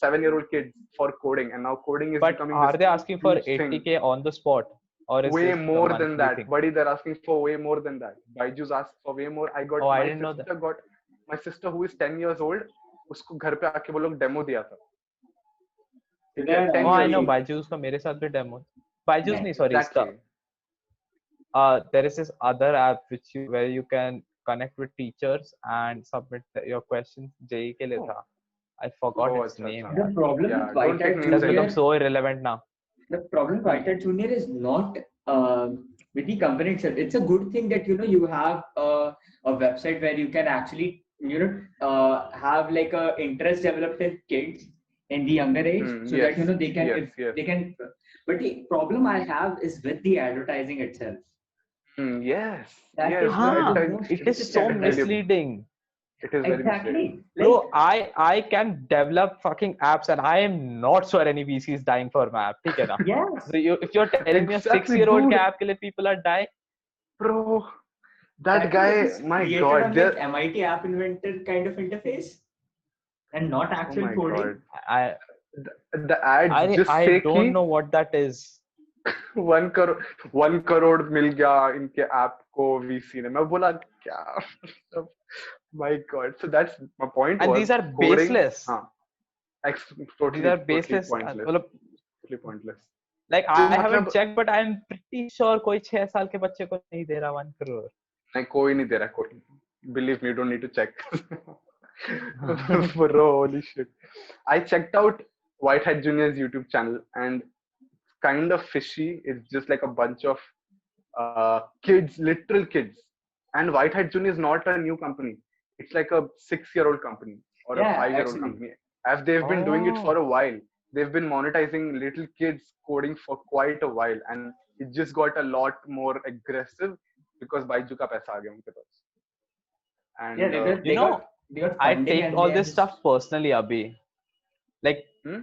7-year-old kids for coding, and now coding is becoming. But are they asking for 80K on the spot, or is way more than that? Thing? Buddy, they're asking for way more than that. Byju's asked for way more. I didn't know that. My sister who is 10 years old, उसको घर पे आके वो लोग demo दिया था. I know Byju's का मेरे साथ भी डेमो. Byju's नहीं, sorry, exactly. there is this other app where you can connect with teachers and submit your questions. JEE के लिए Oh, था. I forgot oh, its acha, name, acha. The यार. problem Yeah, with don't White take Hat It has names become Junior, anyway. so irrelevant now. the problem with White Hat Junior is not with the company itself. It's a good thing that you have a website where you can actually have like a interest developed in kids in the younger age, so that Yes, they can, yes, if yes. they can. But the problem I have is with the advertising itself. Yes, That yes. is The one of the Huh, most advertising, it is richest so advertising. misleading. it is very misleading. Exactly. Like, Bro, I can develop fucking apps and I am not sure any VC is dying for my app. ठीक है ना? yes, So if you're telling me a Exactly, 6-year-old dude, के app के लिए people are dying, bro. That that too, it guy, is my created God, on like MIT App Inventor kind of interface and not oh actual my coding. God. I The ads I just I say don't कि know what that is. 1 crore मिल गया इनके app को VC ने. मैं बोला क्या? My God. So that's my point And was these are coding. baseless. These Totally, are totally baseless. pointless. मतलब Totally pointless. like जो I haven't मतलब checked, but I'm pretty sure कोई 6 साल के बच्चे को नहीं दे रहा 1 crore. नहीं कोई नहीं दे रहा कोई. Believe me, you don't need to check. Bro, holy shit. I checked out Whitehead Junior's YouTube channel and kind of fishy. It's just like a bunch of kids, literal kids. And Whitehead Junior is not a new company. It's like a 6-year-old company or a Yeah, 5-year-old actually. company. As they've been doing it for Oh, a while. They've been monetizing little kids coding for quite a while. And it just got a lot more aggressive because Baiju ka paisa aa gaya unke paas. Yeah, And you know, they got I funding take and all they are this just stuff personally, Abhi. Like hmm?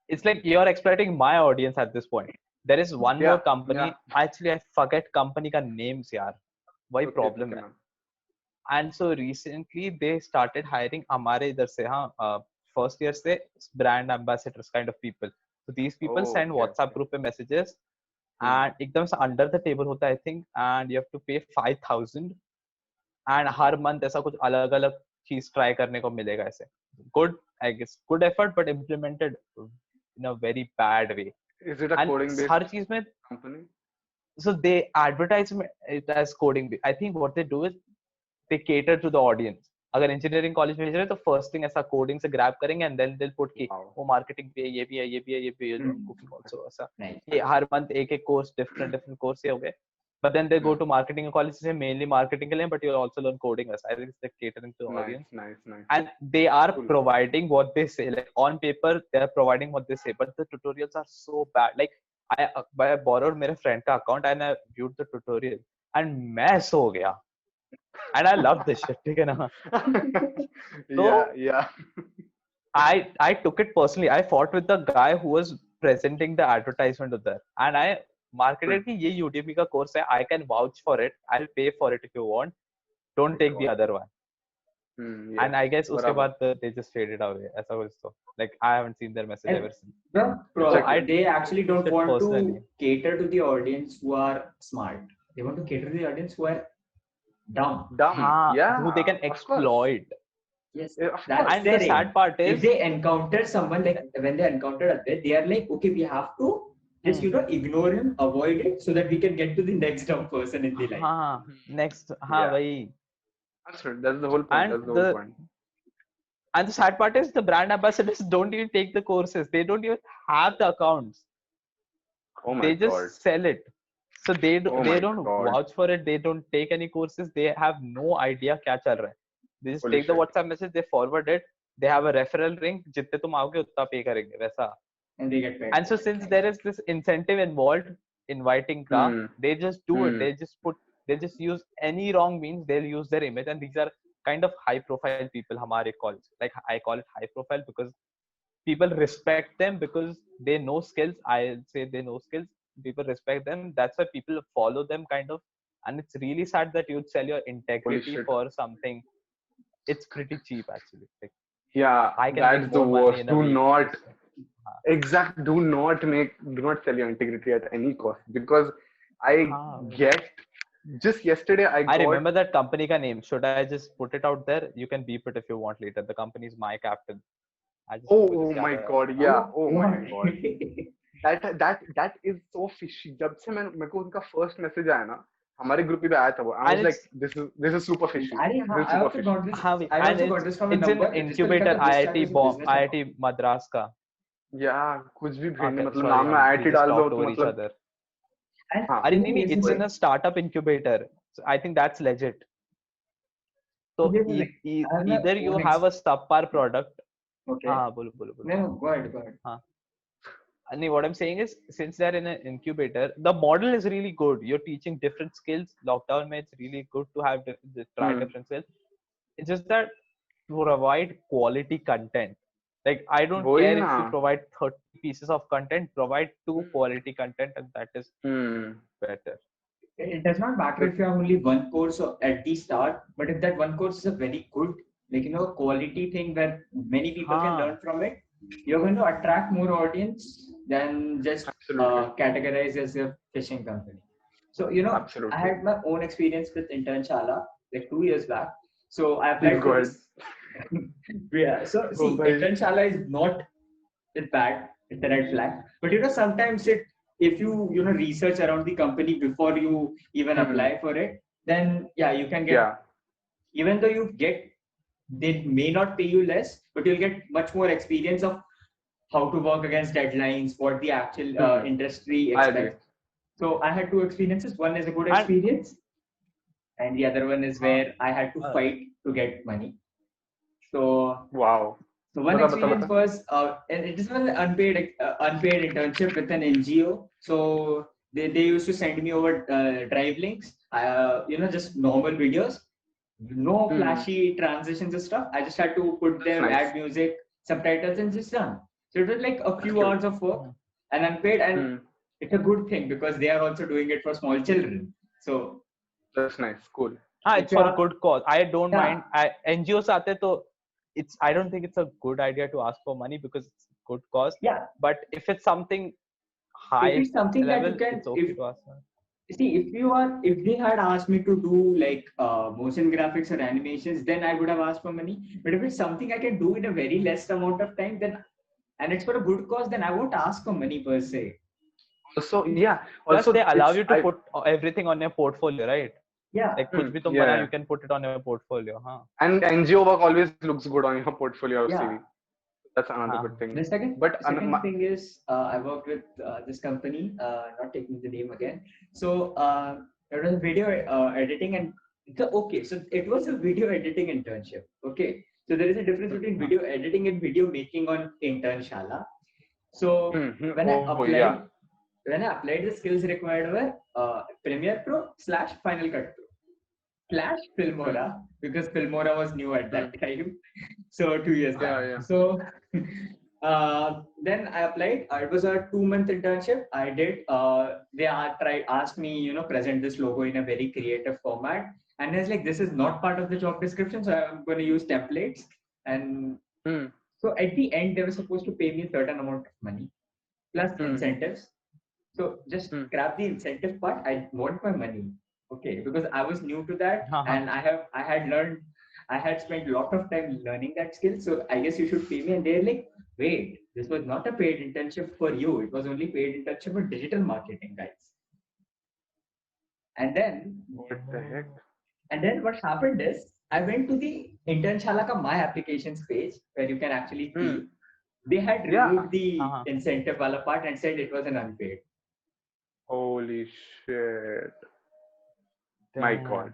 it's like you're exploiting my audience at this point. There is one more Yeah, company. yeah. Actually, I forget company का names यार. वही Okay, problem okay, है. ma'am. And so recently they started hiring हमारे इधर से हाँ first year से brand ambassadors kind of people. So these people Oh, send okay, WhatsApp okay. group पे messages Hmm. and एकदम से under the table होता है I think and you have to pay 5,000 and her month ऐसा कुछ अलग अलग चीज try करने को मिलेगा ऐसे. Good, I guess, good effort but implemented in a very bad way. Is it a And coding based हर चीज में company? so they advertise it as coding. I think what they do is they cater to the audience. अगर engineering college में भेज रहे हैं तो first thing ऐसा coding से grab करेंगे and then they'll put कि Wow. वो marketing पे ये भी है ये भी है ये भी है cooking also ऐसा nice. ये हर month एक एक course different course ये हो गए. But then they go to marketing college से mainly marketing के लिए but you'll also learn coding as I think they're catering to the Nice, audience. nice, nice. And they are Cool. providing what they say. Like on paper, they are providing what they say, but the tutorials are so bad. Like I borrowed my friend का account and I viewed the tutorial and मैं सो गया. And I love this shit. ठीक है ना? Yeah, So yeah. I took it personally. I fought with the guy who was presenting the advertisement of that, and I marketed कि ये Udemy का course है. I can vouch for it. I'll pay for it if you want. Don't take the other one. Yeah. And I guess उसके बराबर. बाद they just faded away. ऐसा कुछ तो. Like I haven't seen their message And ever since. no, I they actually don't took it want to personally. cater to the audience who are smart. They want to cater to the audience who are dumb. Dumb. हाँ, Yeah. who they can Of course. exploit. Yes, Yeah, of that's course. And their the aim. sad part If is, they encounter someone, like when they encounter Advait, they are like, okay, we have to just ignore him, avoid it, so that we can get to the next dumb person in the line. हाँ, next, हाँ Yeah. वही. That's right. That's the whole point. And That's the whole point. And the sad part is the brand ambassadors don't even take the courses. They don't even have the accounts. Oh my They God. just sell it. So they Oh my don't God. vouch for it. They don't take any courses. They have no idea क्या चल रहा है. They just Holy take the shit. WhatsApp message. They forward it. They have a referral link. जितने तुम आओगे उतना पे करेंगे वैसा. And they get paid. And so since there is this incentive involved, inviting का, they just do it. They just use any wrong means. They'll use their image, and these are kind of high profile people. हमारे college, like I call it high profile because people respect them because they know skills. I say they know skills. People respect them. That's why people follow them kind of. And it's really sad that you'd sell your integrity shit. for something. It's pretty cheap actually. Like, Yeah, I can that's make the more money worst. in a week. Do not sell your integrity at any cost because I get. Just yesterday, I got. remember that company ka name. Should I just put it out there? You can beep it if you want later. The company is My Captain. Oh my God! Yeah. Oh my God. That is so fishy. जब से मेरे को उनका first message आया ना, हमारे group पे भी आया था वो. I And was like, it's this is super fishy. अरे हाँ, This is I super also fishy. got this. हाँ, I and also got this from a it's in number जिसको लिखा incubator था this chat IIT is a Bomb, business account. IIT Madras का. Yeah, कुछ भी भेड़ने Okay, मतलब sorry, नाम में we IIT just डाल दो talked तो over each मतलब other. And हाँ. अरे the नहीं thing नहीं, is it's like, in a startup incubator. So I think that's legit. So okay, but like, I have my either you own have a subpar product. okay. हाँ बोलो बोलो बोलो. No, go ahead, go ahead. हाँ. And what I'm saying is, since they're in an incubator, the model is really good. You're teaching different skills. Lockdown में it's really good to have try different skills. It's just that provide quality content. Like I don't वही care ना. if you provide 30 pieces of content, provide 2 quality content, and that is better. It does not matter if you have only one course at the start, but if that one course is a very good, like quality thing where many people can learn from it, you're going to attract more audience than just Absolutely. categorize as a fishing company. So Absolutely. I had my own experience with Internshala like 2 years back. So I applied Please go for ahead. this. Yeah. So see, Oh, bhai. Internshala is not it's bad. It's a red flag. But sometimes if you research around the company before you even apply for it, then yeah, you can get. Even though they may not pay you less, but you'll get much more experience of how to work against deadlines, what the actual industry I agree. expects. So I had two experiences. One is a good And- experience, and the other one is where I had to fight to get money. So Wow. So one Bata. experience was, and it is an unpaid internship with an NGO. So they used to send me over drive links, just normal videos, no flashy transitions and stuff. I just had to put That's them, nice. add music, subtitles, and just done. So it was like a few hours of work and unpaid, and it's a good thing because they are also doing it for small children. So That's nice. Cool. it's for a good cause. I don't Yeah. mind. NGOs आते तो I don't think it's a good idea to ask for money because it's a good cause. Yeah. But if it's something high If it's something level, that you can, it's okay to ask. see, if they had asked me to do like motion graphics or animations, then I would have asked for money. But if it's something I can do in a very less amount of time, then and it's for a good cause, then I won't ask for money per se. Also, yeah. Plus, Also, they allow you to put everything on your portfolio, right? Yeah. Like कुछ भी तुम बना, you can put it on your portfolio. हाँ. And NGO work always looks good on your portfolio or Yeah. CV. That's another good thing. The second thing is I worked with this company, not taking the name again. So it was video editing and so it was a video editing internship. Okay, so there is a difference between video editing and video making on Internshala. So when I applied the skills required were Premiere Pro / Final Cut Pro / Filmora because Filmora was new at that time. So 2 years back. Yeah. So then I applied. It was a 2-month internship. I did. They asked me, present this logo in a very creative format. And it's like, this is not part of the job description. So I'm going to use templates. And so at the end, they were supposed to pay me a certain amount of money plus incentives. So just grab the incentive part. I want my money. Okay. Because I was new to that. And I had spent a lot of time learning that skill. So I guess you should pay me. And they're like, wait, this was not a paid internship for you. It was only paid internship for digital marketing, guys. And then What the heck? And then what happened is I went to the Internshala ka My Applications page where you can actually see. They had removed the incentive wala part and said it was an unpaid. Holy shit. My God.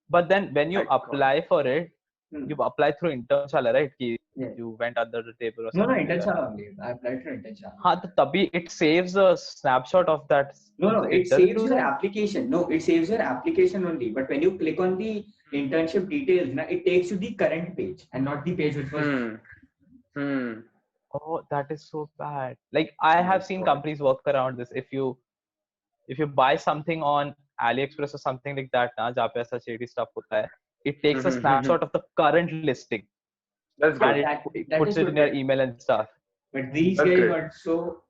But then when you apply for it, you apply through Internshala, right? You went under the table or something. No, Internshala only. I applied for Internshala. हाँ तो तभी it saves a snapshot of that. No, it saves your application. No, it saves your application only. But when you click on the internship details, it takes you the current page and not the page which was. Oh, that is so bad. Like I have seen companies work around this. If you buy something on AliExpress or something like that, ना जहाँ पे ऐसा shady stuff होता है, it takes a snapshot of the current listing. That's good. And it puts it in your email and stuff. But these guys were so.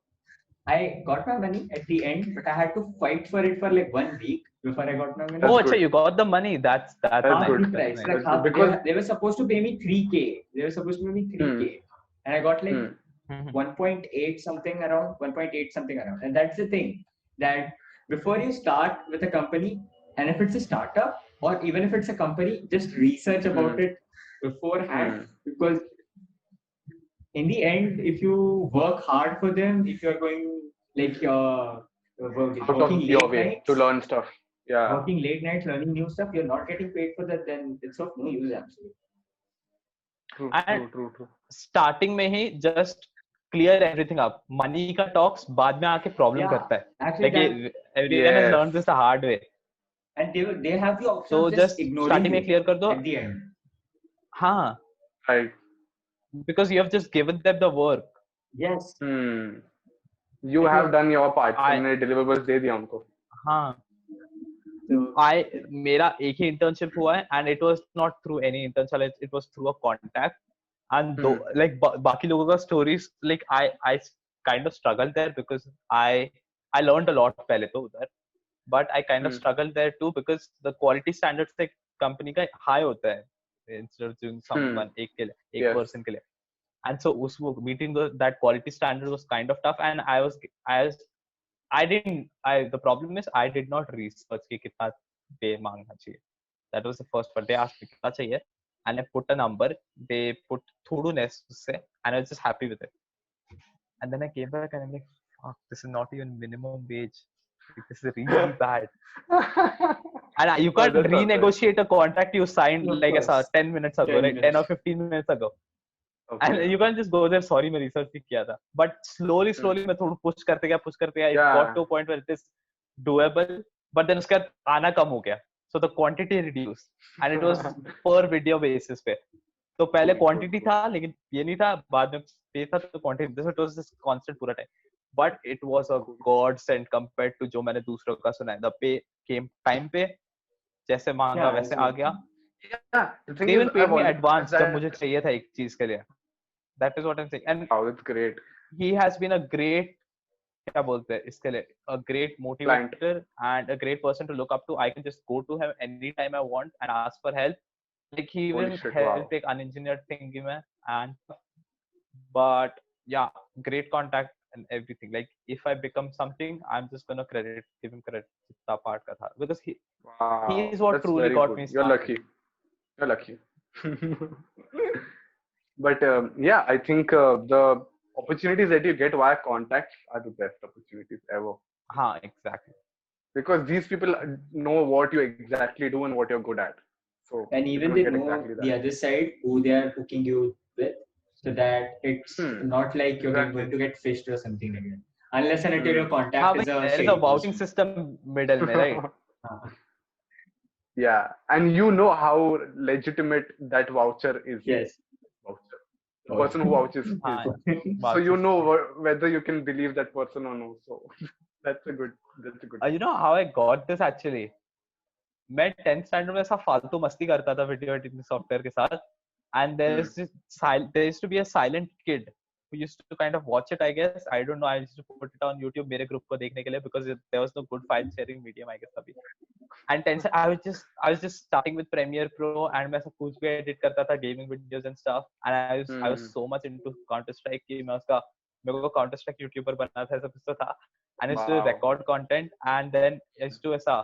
I got my money at the end, but I had to fight for it for like 1 week before I got my money. Oh, so you got the money. That's good. Price. That's Like because they were supposed to pay me 3K. They were supposed to pay me 3K. And I got like 1.8 something around, and that's the thing that before you start with a company, And if it's a startup or even if it's a company, just research about it beforehand, because in the end, if you work hard for them, if you're going like Out working of your late way to nights, learn stuff. Yeah. working late nights, learning new stuff, you're not getting paid for that, then it's of no use actually. True, And true, true, true. starting में ही just clear everything up. Money का talks बाद में आके problem Yeah, करता है. actually Like that, everyone has Yes. learned this the hard way. and they have the option So of just just ignoring starting में you clear कर दो. at the end. हाँ, Right. because you have just given them the work. Yes. You have done your part. I- तुमने deliverables दे दिया उनको. हाँ. So मेरा एक ही internship हुआ है, and it was not through any internship. It was through a contact. And though, like बाकी लोगों का stories, like I kind of struggled there because I learned a lot पहले तो उधर, but I kind of struggled there too because the quality standards एक company का high होता है instead of doing someone एक के लिए एक person के लिए. And so meeting that quality standard was kind of tough, and the problem is I did not research कि कितना pay मांगना चाहिए. That was the first part. They asked me कितना चाहिए, and I put a number. They put थोड़ा less उससे, and I was just happy with it. And then I came back and I'm like, fuck, this is not even minimum wage. Like, this is really bad. And you can't renegotiate a contract you signed like as 10 minutes ago, 10 like 10 or 15 minutes ago. And you can't just go there, sorry, मैं research नहीं किया था. But slowly मैं थोड़ा push करते गया. It got to a point where it is doable, but then उसका आना कम हो गया. So the quantity reduced, and it was per video basis पे. तो पहले quantity था, लेकिन ये नहीं था. बाद में pay था तो quantity. This was just constant पूरा time. But it was a godsend compared to जो मैंने दूसरों का सुना है. The pay came time पे, जैसे मांगा वैसे आ गया. Yeah, the thing They even is, paid me advance जब मुझे चाहिए था एक चीज के लिए. That is what I'm saying. And wow, that's great. he has been a great, क्या बोलते हैं इसके लिए, a great motivator and a great person to look up to. I can just go to him anytime I want and ask for help. Like he even helped take unengineered thingy में, and but yeah, great contact and everything. Like if I become something, I'm just gonna give him credit जितना part का था, because he is what That's truly very got good. me You're started. lucky. But yeah, I think the opportunities that you get via contacts are the best opportunities ever. Exactly. Because these people know what you exactly do and what you're good at. So and even they know the other side who they are hooking you with, so that it's not like you're going to get fished or something like that. Unless and until your contact is a there is a vouching system middle में, right? Yeah, and you know how legitimate that voucher is. Yes. Voucher. The person who vouches. So you know whether you can believe that person or no. So that's a good. You know how I got this actually? मैं 10th standard में ऐसा फालतू मस्ती करता था video editing software के साथ, and there used to be a silent kid who used to kind of watch it, I guess. I don't know. I used to put it on YouTube मेरे group को देखने के लिए, because there was no good file sharing medium, I guess तभी. And I was just starting with Premiere Pro, and मैं सब कुछ भी edit करता था, gaming videos and stuff. And I was so much into Counter Strike कि मेरे को Counter Strike YouTuber बनना था, ऐसा कुछ तो था. And I used to record content, and then I used to ऐसा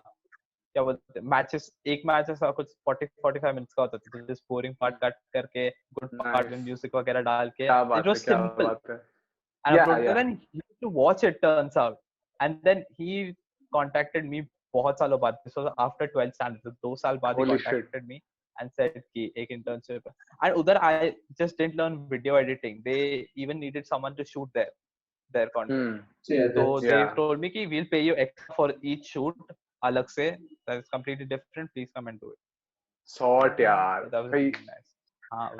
क्या बोलते मैचेस, एक मैच ऐसा कुछ 40-45 मिनट्स का होता था, तो जिस बोरिंग पार्ट कट करके गुड पार्ट में म्यूजिक वगैरह डाल के, it was simple and upload. Then he to watch it turns out, and then he contacted me बहुत सालों बाद. This was after 12th standard, 2 साल बाद ही कांटेक्टेड मी and said कि एक internship. And उधर I just didn't learn video editing. They even needed someone to shoot their content. So they told me कि we'll pay you extra for each shoot अलग से, that is completely different, please come and do it. Sort यार. That was really nice.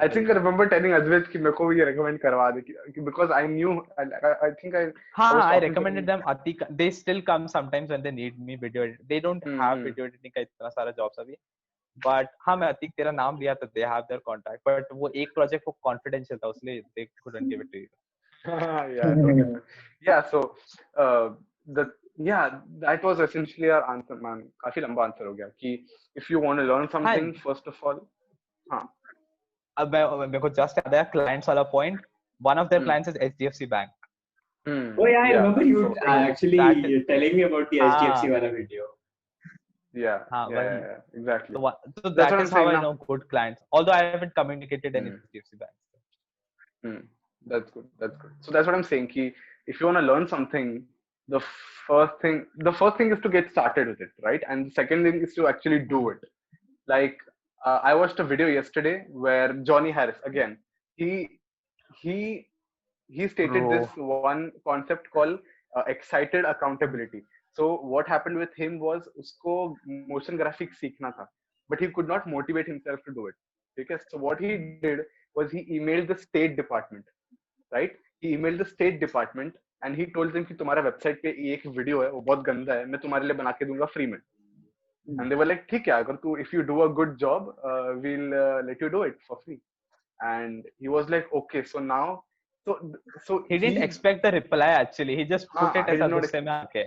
I think I remember telling Advait कि मेरे को भी recommend करवा दे, because I knew, I think I recommended them. Atique, they still come sometimes when they need me video edit. They don't have video editing का इतना सारा jobs अभी, but हाँ मैं Atique तेरा नाम लिया था, they have their contact, but वो एक project वो confidential था, उसलिए they couldn't give it to you. So that was essentially our answer, man. काफी लंबा आंसर हो गया कि if you want to learn something, first of all, अब मेरे को just याद आया clients वाला point. One of their clients is HDFC Bank. Oh yeah, I remember you actually telling me about the HDFC wala video. Yeah, हाँ, yeah, वही. yeah, yeah, exactly. So That's that what I'm is how saying I now. know good clients. Although I haven't communicated any Hmm. with HDFC banks. Hmm. That's good. That's good. So that's what I'm saying. Ki, if you want to learn something, the first thing is to get started with it, right? And the second thing is to actually do it. Like I watched a video yesterday where Johnny Harris again. He he he stated this Bro, one concept called excited accountability. So what happened with him was usko motion graphics सीखना था, but he could not motivate himself to do it. Okay, so what he did was he emailed the state department, right? He emailed the state department and he told them कि तुम्हारा website पे ये एक video है वो बहुत गंदा है मैं तुम्हारे लिए बना के दूंगा फ्री में. And they were like ठीक है अगर तू if you do a good job we'll let you do it for free. And he was like okay so now so so he didn't expect the reply actually. He just put it he as did a not गुस्से में आके.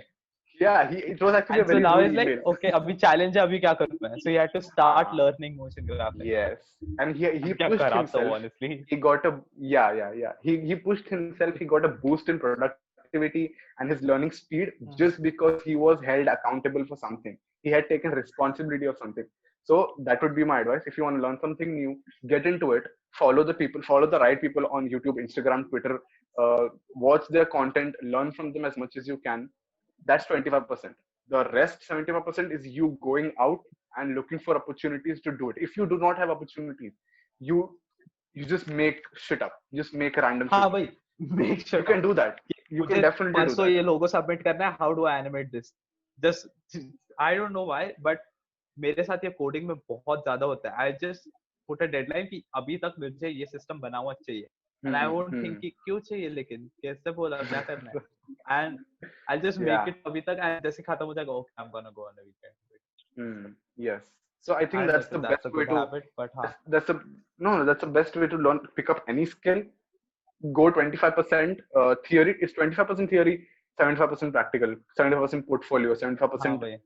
yeah it was actually a And so very now rude he's like, email. okay, अभी challenge है, अभी क्या करूँ मैं? So he had to start learning motion graphics. Yes, and he And क्या pushed करा तो himself. honestly. He got a yeah. He pushed himself. He got a boost in productivity and his learning speed just because he was held accountable for something. He had taken responsibility of something. So that would be my advice. If you want to learn something new, get into it. Follow the people. Follow the right people on YouTube, Instagram, Twitter. Watch their content. Learn from them as much as you can. That's 25%. The rest 75% is you going out and looking for opportunities to do it. If you do not have opportunities, you you just make shit up. You just make random shit हाँ up. भाई, make You sure can do that. You can मुझे definitely do परसों that. ये लोगो submit करना है. How do I animate this? Just I don't know why, but मेरे साथ ये कोडिंग में बहुत ज्यादा होता है. I just put a deadline कि अभी तक मुझे ये सिस्टम बना हुआ चाहिए. And I won't think कि क्यों चाहिए लेकिन कैसे बोला क्या करना है. And I'll just make Yeah. it अभी तक and जैसे खत्म हो जाएगा, okay, I'm gonna go on the weekend. Yes. So I I think don't know that's if the that's best a way good to habit, but हाँ. that's the no that's the best way to learn pick up any skill. Go 25% theory. It's 25% theory, 75% practical, 75% portfolio, हाँ 75% भाई.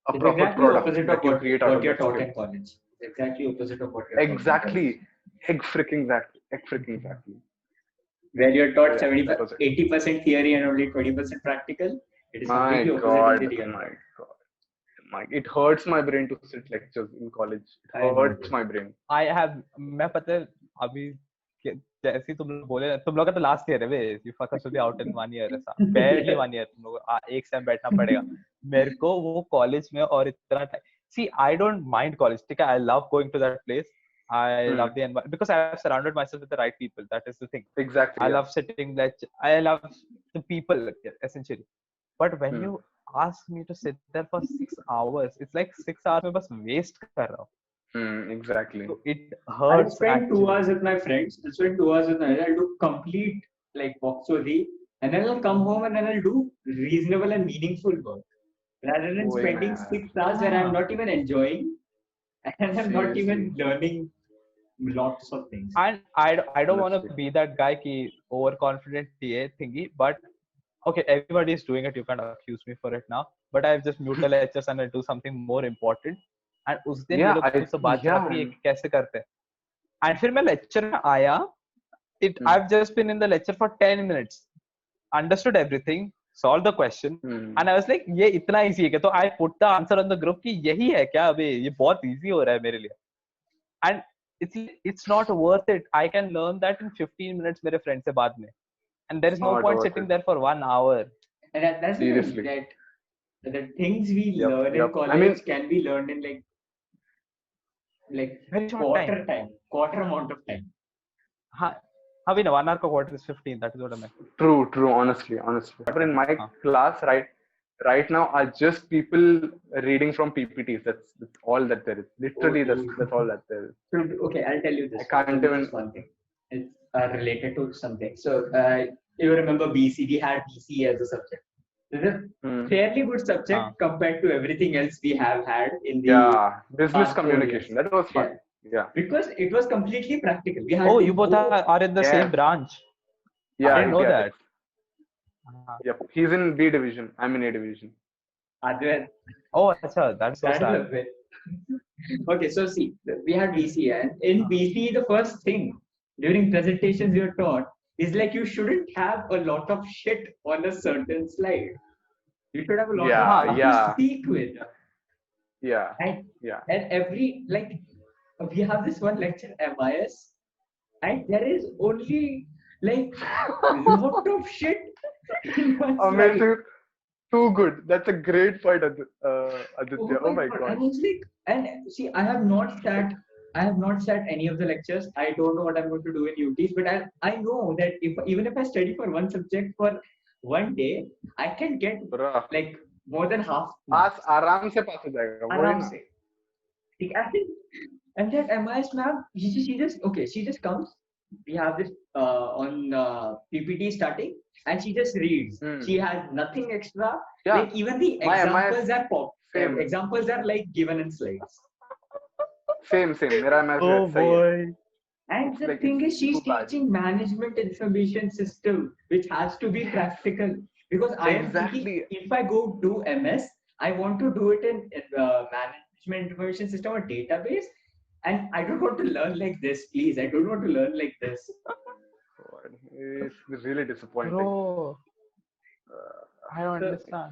a It's proper exactly product opposite of that you create out what of you're that taught skill. in college. It's exactly opposite of what you're taught in college. Exactly. Exactly. Where you're So taught yeah, 75, that was it. 80% theory and only 20% practical. It is My completely opposite in the God, real my world. God, it hurts my brain to sit lectures in college. It I know, hurts dude. my brain. I have मैं पता है अभी जैसे ही तुम लोग बोले तुम लोग का तो लास्ट ईयर है बे. You fuckers will be out in 1 year ऐसा. Barely 1 year तुम लोग एक सेम बैठना पड़ेगा. मेरे को वो कॉलेज में और इतना time. See, I don't mind college. ठीक है, I love going to that place. I love the environment because I have surrounded myself with the right people. That is the thing. Exactly. I Yeah. love sitting there. I love the people essentially. But when you ask me to sit there for 6 hours, it's like 6 hours में बस waste कर रहा हूँ. Exactly. So it I'll hurts spend 2 actually. hours with my friends. I'll spend 2 hours with my friends. I'll do complete like Voxodi, and then I'll come home and then I'll do reasonable and meaningful work. Rather than वही spending मैं 6 hours where I'm not even enjoying and I'm not even seriously. learning lots of things. And I don't want to Honestly. be that guy ki overconfident TA thingy, but okay, everybody is doing it. You can't accuse me for it now. But I've just mute the lectures and I'll do something more important. And उस दिन ये Yeah, लोग मुझसे बात yeah. करा कि ये कैसे करते हैं. And फिर मैं lecture में आया. I've just been in the lecture for 10 minutes, understood everything, solved the question, and I was like, ये इतना easy है क्या? तो I put the answer on the group कि यही है क्या अबे? ये बहुत easy हो रहा है मेरे लिए. And it's not worth it. I can learn that in 15 minutes मेरे friend से बाद में. And there is no Not point worth sitting it. there for 1 hour. And that's the thing, Seriously. that the things we Yep, learn yep. in college I mean, can be learned in like Very short quarter amount of time. हाँ हाँ भी ना 1 hour का quarter is 15. That is what I meant. True. Honestly. But in my class, right now are just people reading from PPTs. That's all that there is. Literally, that's all that there is. So, okay, I'll tell you this. I can't even. This one thing. It's related to something. So you remember BC? We had BC as a subject. It's a fairly good subject compared to everything else we have had in the business communication. That was fun. Yeah. Because it was completely practical. We had Oh, you both are in the same branch. Yeah, I didn't know that. Yep. He's in B division. I'm in A division. Advait. Oh, achha, that's so sad. Okay, so see, we had BC, and in BC, the first thing during presentations you're taught is like you shouldn't have a lot of shit on a certain slide. You should have a lot of stuff to speak with. Yeah. And Yeah. every like we have this one lecture MIS, and there is only like lot of shit in one slide. Amazing. Too good. That's a great point, Oh Aditya. Oh my my god! god. And it's like, and see, I have not sat any of the lectures. I don't know what I'm going to do in UTs, but I know that if even if I study for one subject for one day, I can get Bruh. like more than half pass marks. आराम से पास हो जाएगा वही Aram ना. se. Like, I think, and that MIS ma'am, she just okay, she just comes. We have this on PPT starting, and she just reads. Hmm. She has nothing extra. Yeah. Like even the My MIS same. examples are like given in slides. Same. मेरा MIS भी Oh ऐसा ही है. boy. And It's the like thing it's is, she's too bad. teaching management information system, which has to be practical. Because I am thinking, Exactly. if I go do MS, I want to do it in management information system or database. And I don't want to learn like this, please. I don't want to learn like this. God, it's really disappointing. Bro, I don't So, understand.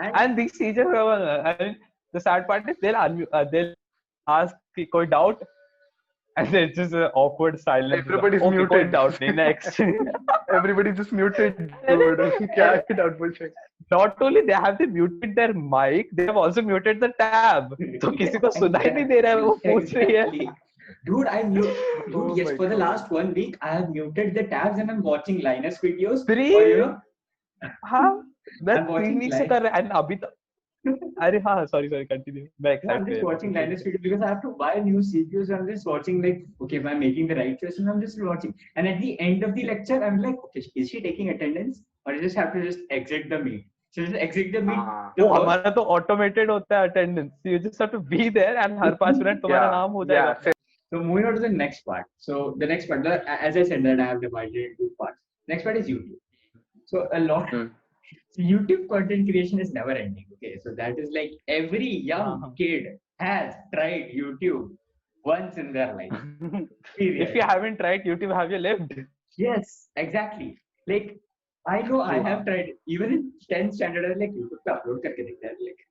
and And these teachers, I mean, the sad part is they'll ask कि कोई doubt, and there's just an awkward silence. Everybody's Okay, कोई muted. doubt नहीं, next. Everybody just muted, dude. क्या है doubt पूछे? Not only they have they muted their mic, they have also muted the tab. तो किसी को सुनाई नहीं दे रहा है, वो पूछ रही है. exactly. Dude, Oh yes, my for the God. last 1 week, I have muted the tabs and I'm watching Linus videos. Three? Or, you know, हाँ, मैं I'm 3 watching weeks से कर रहा and अभी तक. अरे हाँ, sorry, continue. मैं I'm excited just हो watching गया. Linus videos because I have to buy new CPUs. I'm just watching like, okay, am I making the right choice? And I'm just watching. And at the end of the lecture, I'm like, okay, is she taking attendance? Or I just have to just exit the meet? So just exit the meet. हाँ. The वो first- हमारा तो automated होता है attendance. You just have to be there and her 5 minute तुम्हारा नाम हो जाएगा. Yeah. So moving on to the next part. So the next part, as I said, that I have divided it into parts. Next part is YouTube. So a lot. Hmm. So YouTube content creation is never ending. Okay, so that is like every young kid has tried YouTube once in their life. Period. If you haven't tried YouTube, have you lived? Yes, exactly. Like I know I True. have tried. Even in 10th standard, I was like YouTube पे upload करके देखते हैं. Like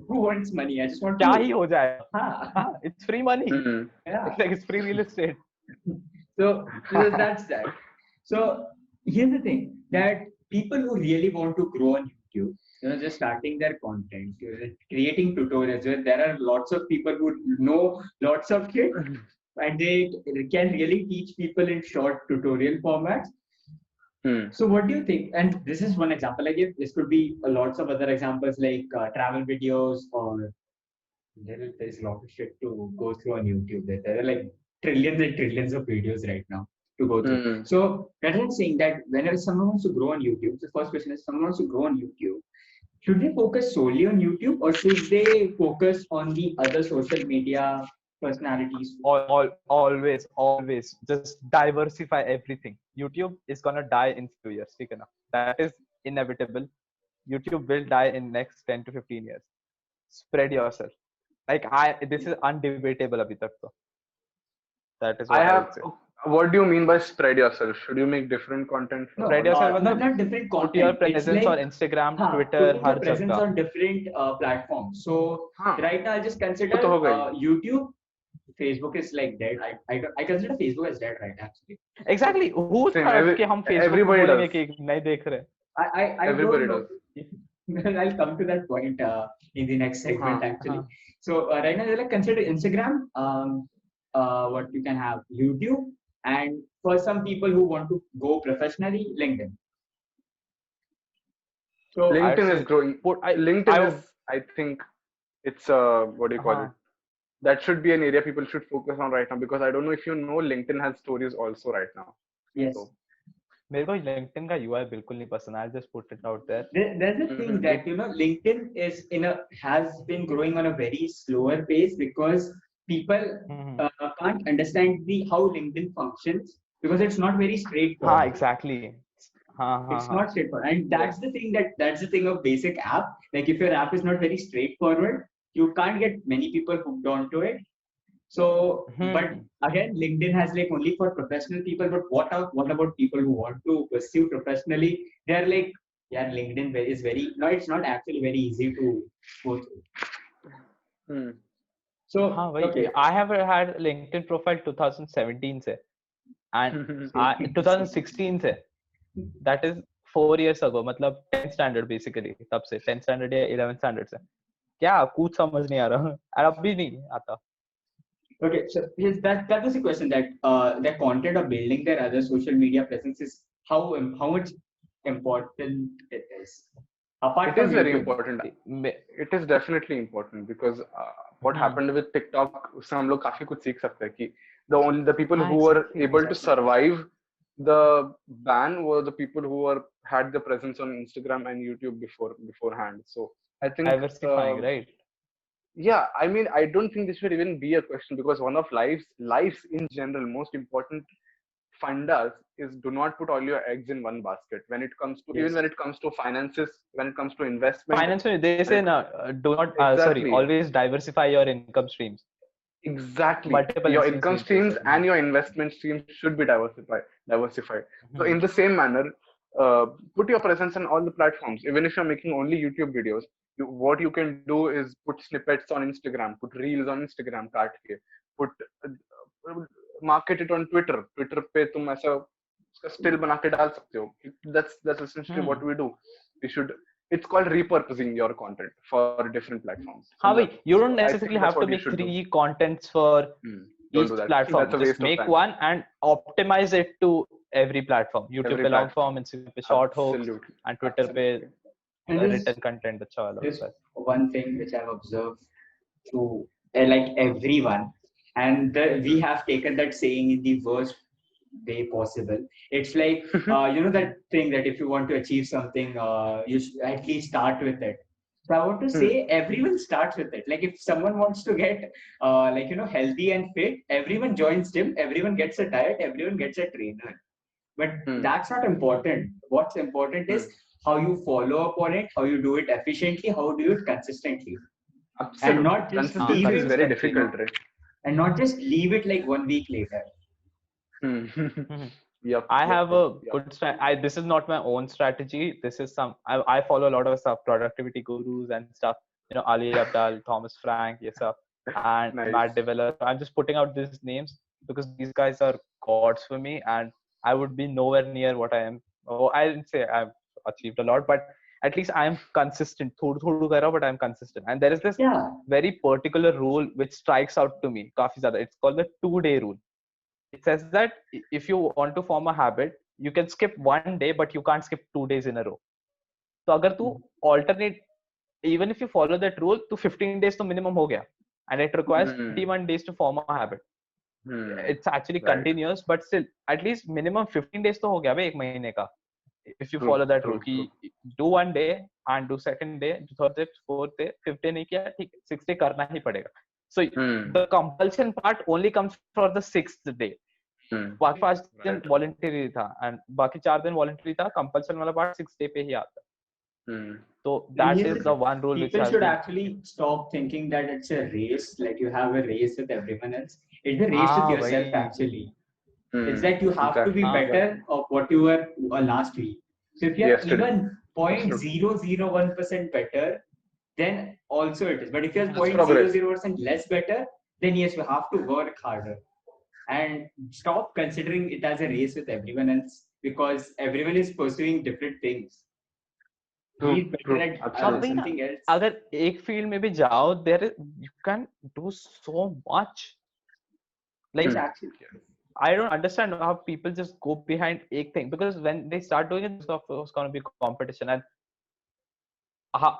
who wants money? I just want क्या to. ही हो जाएगा? हाँ, हाँ, it's free money. Hmm. yeah. It's like it's free real estate. So that's that. So here's the thing that people who really want to grow on YouTube, just starting their content, creating tutorials. Where there are lots of people who know lots of shit, and they can really teach people in short tutorial formats. Hmm. So what do you think? And this is one example I give. This could be lots of other examples like travel videos, or there's a lot of shit to go through on YouTube. There are like trillions and trillions of videos right now to go through. Hmm. So that is saying that whenever someone wants to grow on YouTube, the first question is, someone wants to grow on YouTube, should they focus solely on YouTube or should they focus on the other social media personalities? Always. Just diversify everything. YouTube is gonna die in few years. ठीक है ना? That is inevitable. YouTube will die in next 10 to 15 years. Spread yourself. Like this is undebatable अभी तक तो. That is what I would say. What do you mean by spread yourself? Should you make different content? No, Spread yourself. not different Put content. your It's presence like, on Instagram, Twitter, putting your her presence जगह. on different platforms. So right now I just consider तो हो गई. YouTube. Facebook is like dead. I consider Facebook as dead right now, actually. Exactly. Who Same, thought कि हम Facebook everybody बोलेंगे does. कि नहीं देख रहे? I Everybody don't know. I'll come to that point in the next segment actually. So right now, like consider Instagram, what you can have YouTube, and for some people who want to go professionally, LinkedIn. So LinkedIn is growing. LinkedIn is, I think, it's what do you call it? That should be an area people should focus on right now, because I don't know if you know, LinkedIn has stories also right now. Yes. So, मेरे को LinkedIn का UI बिल्कुल नहीं पसंद. I'll just put it out there. There's a thing that LinkedIn is has been growing on a very slower pace because people can't understand how LinkedIn functions because it's not very straightforward. Exactly. It's not straightforward, and that's the thing that's the thing of basic app. Like if your app is not very straightforward, you can't get many people hooked onto it. So, but again, LinkedIn has like only for professional people. But what about people who want to pursue professionally? They're like Yeah, LinkedIn is very no, it's not actually very easy to go through. Hmm. So हाँ भाई, okay, I have had LinkedIn profile 2017 से and same, 2016 से, that is 4 years ago, मतलब 10th standard basically, तब से 10th standard या 11th standard से क्या कुछ समझ नहीं आ रहा और अब भी नहीं आता. okay. So yes, that was the question that the content of building their other social media presence is how much important it is apart It from is very YouTube. important. May- It is definitely important because what hmm, happened with TikTok, उससे हम लोग काफी कुछ सीख सकते हैं कि the people हाँ who were exactly. able to survive the ban were the people who were had the presence on Instagram and YouTube beforehand. So I think Diversifying, right? yeah, I mean, I don't think this should even be a question because one of life's in general most important fundas is do not put all your eggs in one basket when it comes to even Yes. when it comes to finances, when it comes to investment, Finance में they when say it, ना, do not sorry, exactly. always diversify your income streams, Exactly. multiple Your income income streams streams basically. and your investment streams should be diversified. So Mhm. in the same manner, put your presence on all the platforms. Even if you're making only YouTube videos, what you can do is put snippets on Instagram, put reels on Instagram, काट के, put market it on Twitter. Twitter पे तुम ऐसा उसका still बना के डाल सकते हो. That's essentially what Hmm. we do. We should. It's called repurposing your content for different platforms. हाँ भाई, you So don't I think necessarily that's have to what you make should do. 3 contents for Don't each do that. platform. That's a Just waste of make time. one and optimize it to every platform. YouTube Every पे long platform. form, Instagram पे short hooks, Absolutely. and Twitter पे Absolutely. And written content अच्छा वाला there's होता है. one thing which I've observed through like everyone, and we have taken that saying in the worst way possible. It's like you know that thing that if you want to achieve something, you should at least start with it. So I want to Hmm. say everyone starts with it. Like if someone wants to get like you know healthy and fit, everyone joins gym, everyone gets a diet, everyone gets a trainer. But Hmm. that's not important. What's important Hmm. is how you follow up on it, how you do it efficiently, how do you it consistently, and Absolutely. not just हाँ, leave Consistency is it, very consistency. difficult, right? and not just leave it like 1 week later. Hmm. Mhm. Yep. I Yep. have Yep. a Yep. good this is not my own strategy. This is I follow a lot of stuff, productivity gurus and stuff. You know, Ali Abdal, Thomas Frank, yes, sir, and Nice. Matt Develler. I'm just putting out these names because these guys are gods for me, and I would be nowhere near what I am. Oh, I didn't say I've achieved a lot, but at least I am consistent. थोड़ा थोड़ा कर रहा हूँ, but I'm consistent. And there is this Yeah, very particular rule which strikes out to me. काफी ज़्यादा. It's called the 2-day rule. It says that if you want to form a habit, you can skip one day, but you can't skip 2 days in a row. So अगर तू alternate, even if you follow that rule, तो 15 days तो minimum हो गया, and it requires Hmm. 21 days to form a habit. Hmm. It's actually Right. continuous, but still at least minimum 15 days तो हो गया भाई एक महीने का. If you True. follow that rule True. कि True. do one day and do second day, third day, fourth day, fifth day नहीं किया ठीक, 6th day करना ही पड़ेगा. So Hmm. the compulsion part only comes for the 6th day. Hmm. बाकी 5 दिन Right. Voluntary था and बाकी 4 दिन वॉलंटरी था. कंपल्सन वाला पार्ट 6 डे पे ही आता है. Hmm. तो and that here's is the the thing. One rule which People has should been. actually stop thinking that it's a race, like you have a race with everyone else. It's a race with हाँ yourself भाई. actually. It's Hmm. that you have to be Exactly. हाँ better Exactly. of what you were last week. So if you're Yesterday. even Absolutely. 0.001% better, then also it is. But if you're That's progress. 0.00% less better, then yes, you have to work harder and stop considering it as a race with everyone else because everyone is pursuing different things. He True. is better True. at हाँ भाई Absolutely. ना, something else. अगर एक field में भी जाओ, there you can do so much. Yes, Hmm. Like actually. I don't understand how people just go behind एक thing, because when they start doing it, there's of course going to be competition. And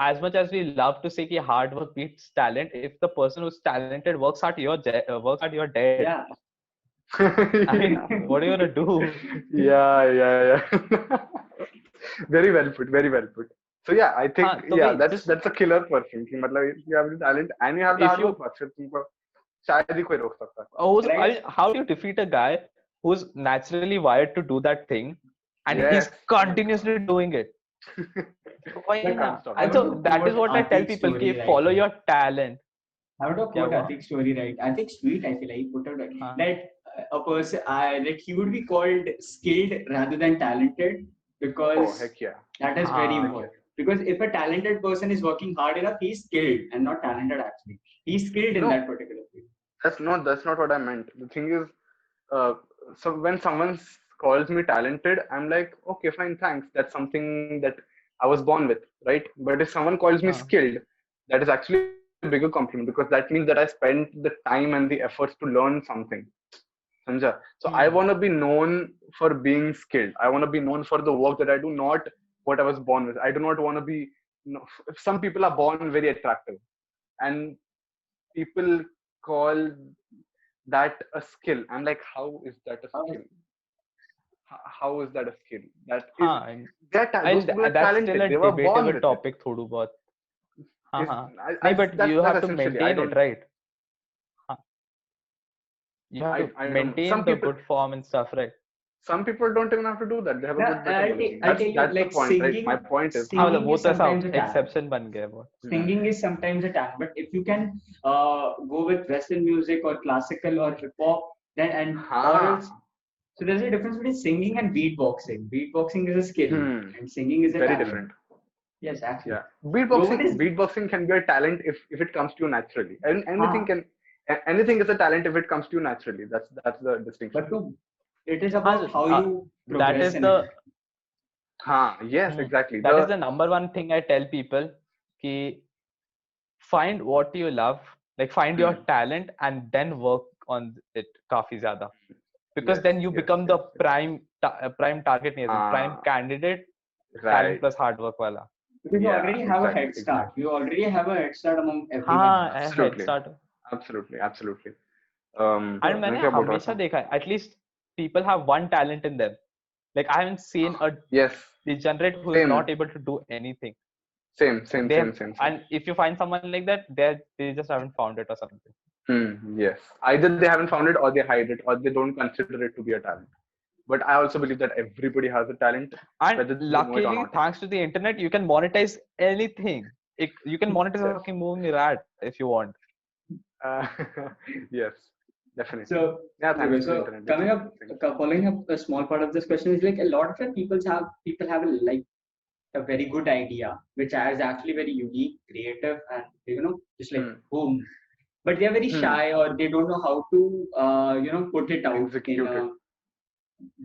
as much as we love to say कि hard work beats talent, if the person who's talented works hard, you're dead. Yeah. I mean, what are you gonna do? Yeah. Yeah. Very well put. Very well put. So yeah, I think हाँ तो yeah, भाई just that's a killer person. कि मतलब if you have the talent and you have the if hard you work, बस फिर तुमको शायद ही कोई रोक सकता है. Right? how do you defeat a guy who's naturally wired to do that thing and he's Yes. Oh my continuously doing it? तो God. वही You But ना. can't stop. I And Can't want so to stop. that is quote what I tell Atique's people कि story right follow here. your talent. I want to क्या quote हुआ? Atique's story right. I think sweet, I feel like he put out हाँ. that a person that he would be called skilled rather than talented Oh, because heck yeah. that is very Ah, important. Because if a talented person is working hard enough, he's skilled and not talented actually. He's skilled in No, that particular field. that's not what I meant. The thing is, uh, so when someone calls me talented, I'm like, okay, fine, thanks. That's something that I was born with, right? But if someone calls me ah, skilled, that is actually a bigger compliment because that means that I spent the time and the efforts to learn something. Samjha? So I hmm, want to be known for being skilled. I want to be known for the work that I do, not what I was born with. I do not want to be. No, some people are born very attractive, and people call that a skill. I'm like, how is that a skill? How is that a skill? That is, हाँ. those people are That's still talented. a They were born debatable with it. topic थोड़ू बहुत. हाँ Is हाँ. नहीं, but you that's have to essentially. I maintain it, don't. right? हाँ. You have to I don't know. maintain the good form and stuff, right? Some people don't even have to do that. They have a Now, good metabolism. I'll tell you, That's the like point, right? My point is, हाँ, मतलब singing वो is तो ऐसा sometimes a talent. exception बन गया है वो. hmm, Singing is sometimes a talent, but if you can go with Western music or classical or hip hop, then or हाँ, else, so there's a difference between singing and beatboxing. Beatboxing is a skill, hmm, and singing is a very talent. different. Yes, actually. Yeah, No one is, beatboxing can be a talent if it comes to you naturally. And huh, anything is a talent if it comes to you naturally. That's the distinction. but it is हाँ, about how you that progress is in it. the Yes, exactly. that is the number one thing I tell people कि find what you love, like find your Hmm, talent and then work on it काफी ज़्यादा, because yes, then you yes, become the yes, yes. prime target नहीं है, prime हाँ, candidate, talent right. plus hard work वाला. Because you Yeah, already have a exactly, head start. exactly. You already have a head start among everyone हाँ, else. head Absolutely, start. absolutely. And मैं मैंने क्या बोल रहा हमेशा था? देखा है, at least people have one talent in them. Like I haven't seen a Yes, degenerate who is same, not able to do anything. same, same, They have, same, same, same. and if you find someone like that, they just haven't found it or something. Yes. Either they haven't found it or they hide it or they don't consider it to be a talent. But I also believe that everybody has a talent, And whether they know it or luckily, not. thanks to the internet, you can monetize anything. You can monetize a Yes. fucking moving rat if you want. Uh, yes, definitely. So, Yeah, okay, thanks to the so internet. That's coming a up, good thing. following up a small part of this question is like a lot of the people have a very good idea, which is actually very unique, creative, and just like Hmm. boom. But they are very Hmm. shy, or they don't know how to put it out in Execute it. a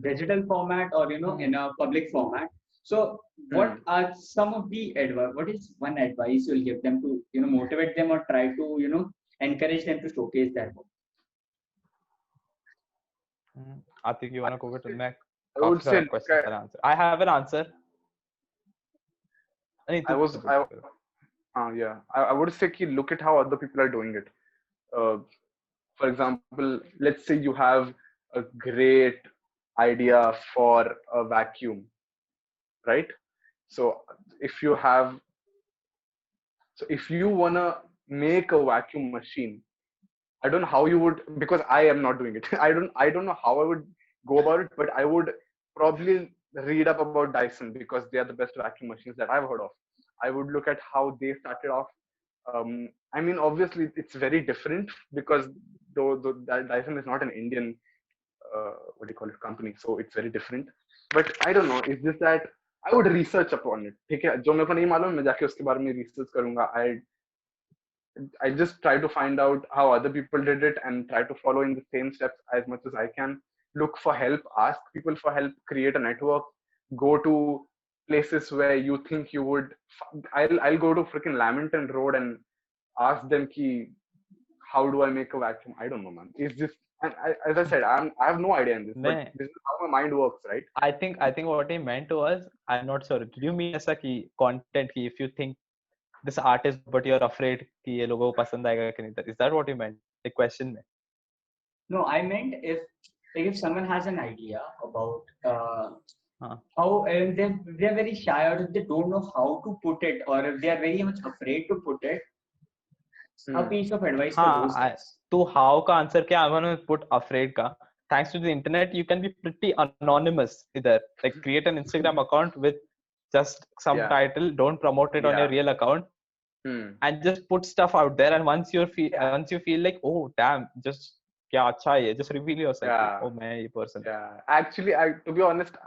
digital format or in a public format. So, what Hmm. are some of the advice? What is one advice you'll give them to motivate them or try to encourage them to showcase their work? Atik, you I wanna go with would मैं say, I would काफी say सारा look question at, सारा answer. I have an answer. नहीं I तू was, बोल I, तू बोल. yeah, I would say ki look at how other people are doing it. Uh, for example, let's say you have a great idea for a vacuum, right? So if you have, so if you wanna make a vacuum machine, I don't know how you would, because I am not doing it. I don't know how I would go about it, but I would probably read up about Dyson because they are the best vacuum machines that I've heard of. I would look at how they started off. I mean, obviously, it's very different because though Dyson is not an Indian, what do you call it, company, so it's very different. But I don't know. It's just that I would research upon it. ठीक है, जो मेरे को नहीं मालूम मैं जाके उसके बारे में research करूँगा. I just try to find out how other people did it and try to follow in the same steps as much as I can. Look for help, ask people for help, create a network, go to places where you think you would. I'll go to freaking Lamington Road and ask them ki, how do I make a vacuum? I don't know, man. It's just, and as I said, I have no idea in this, but नहीं, this is how my mind works, right? I think what he meant was, I'm not sure. Did you mean ऐसा कि content कि if you think this art is but you're afraid कि ये लोगों को पसंद आएगा कि नहीं? Is that what you meant? The question में. No, I meant if someone has an idea about हाँ. how they're very shy or if they don't know how to put it or if they are very much afraid to put it, a Hmm. piece of advice for हाँ, those guys. तो how का answer क्या? I'm gonna put afraid का. Thanks to the internet, you can be pretty anonymous either. Like create an Instagram account with just some Yeah. title. Don't promote it on your Yeah. real account, Hmm. and just put stuff out there. And Yeah. once you feel like, oh damn, just क्या अच्छा है, just reveal yourself. Yeah. Oh मैं ये person. Yeah, actually, to be honest,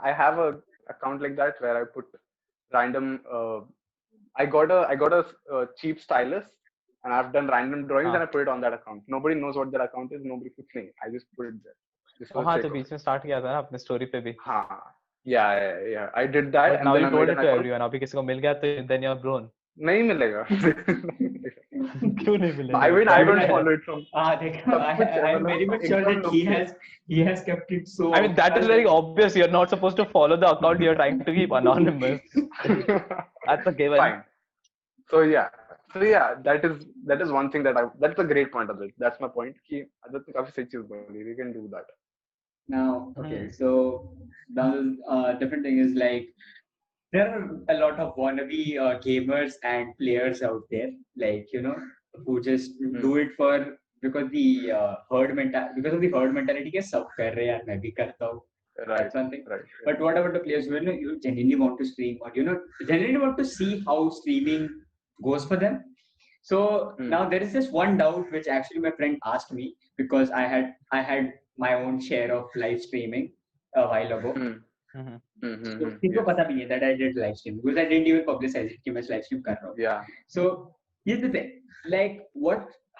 account like that where I put random. I got a cheap stylus, and I've done random drawings and I हाँ put it on that account. Nobody knows what that account is. Nobody puts names. I just put it there, just तो for the हाँ sake तो of it. बीच में start किया था ना अपने story पे भी. हाँ, yeah. I did that, But and now then you I made told an it to account. everyone. अभी किसी को मिल गया तो then you're grown. नहीं मिलेगा. नहीं मिलेगा. क्यों नहीं मिलेगा? I mean, I don't Even follow it from देखो, सब कुछ है, I'm very मतलब much sure एकदम that low key. he has kept it so I mean, that is very obvious. You're not supposed to follow the account you're trying to keep anonymous. That's a given. Fine. So yeah, that is one thing that's a great point of it. That's my point. कि आदत काफी सही चीज बोली. We can do that. Now, okay, so now the different thing is like there are a lot of wannabe gamers and players out there, like who just do it for because the because of the herd mentality के सब कर रहे हैं यार मैं भी करता हूँ. Right. That's one thing. Right. But what about the players who you genuinely want to stream or genuinely want to see how streaming goes for them? So now there is this one doubt which actually my friend asked me because I had my own share of live streaming a while ago. So किसको पता भी नहीं that I did live streaming because I didn't even publicize it कि मैं live stream कर रहा हूँ. Yeah. So here's the thing, like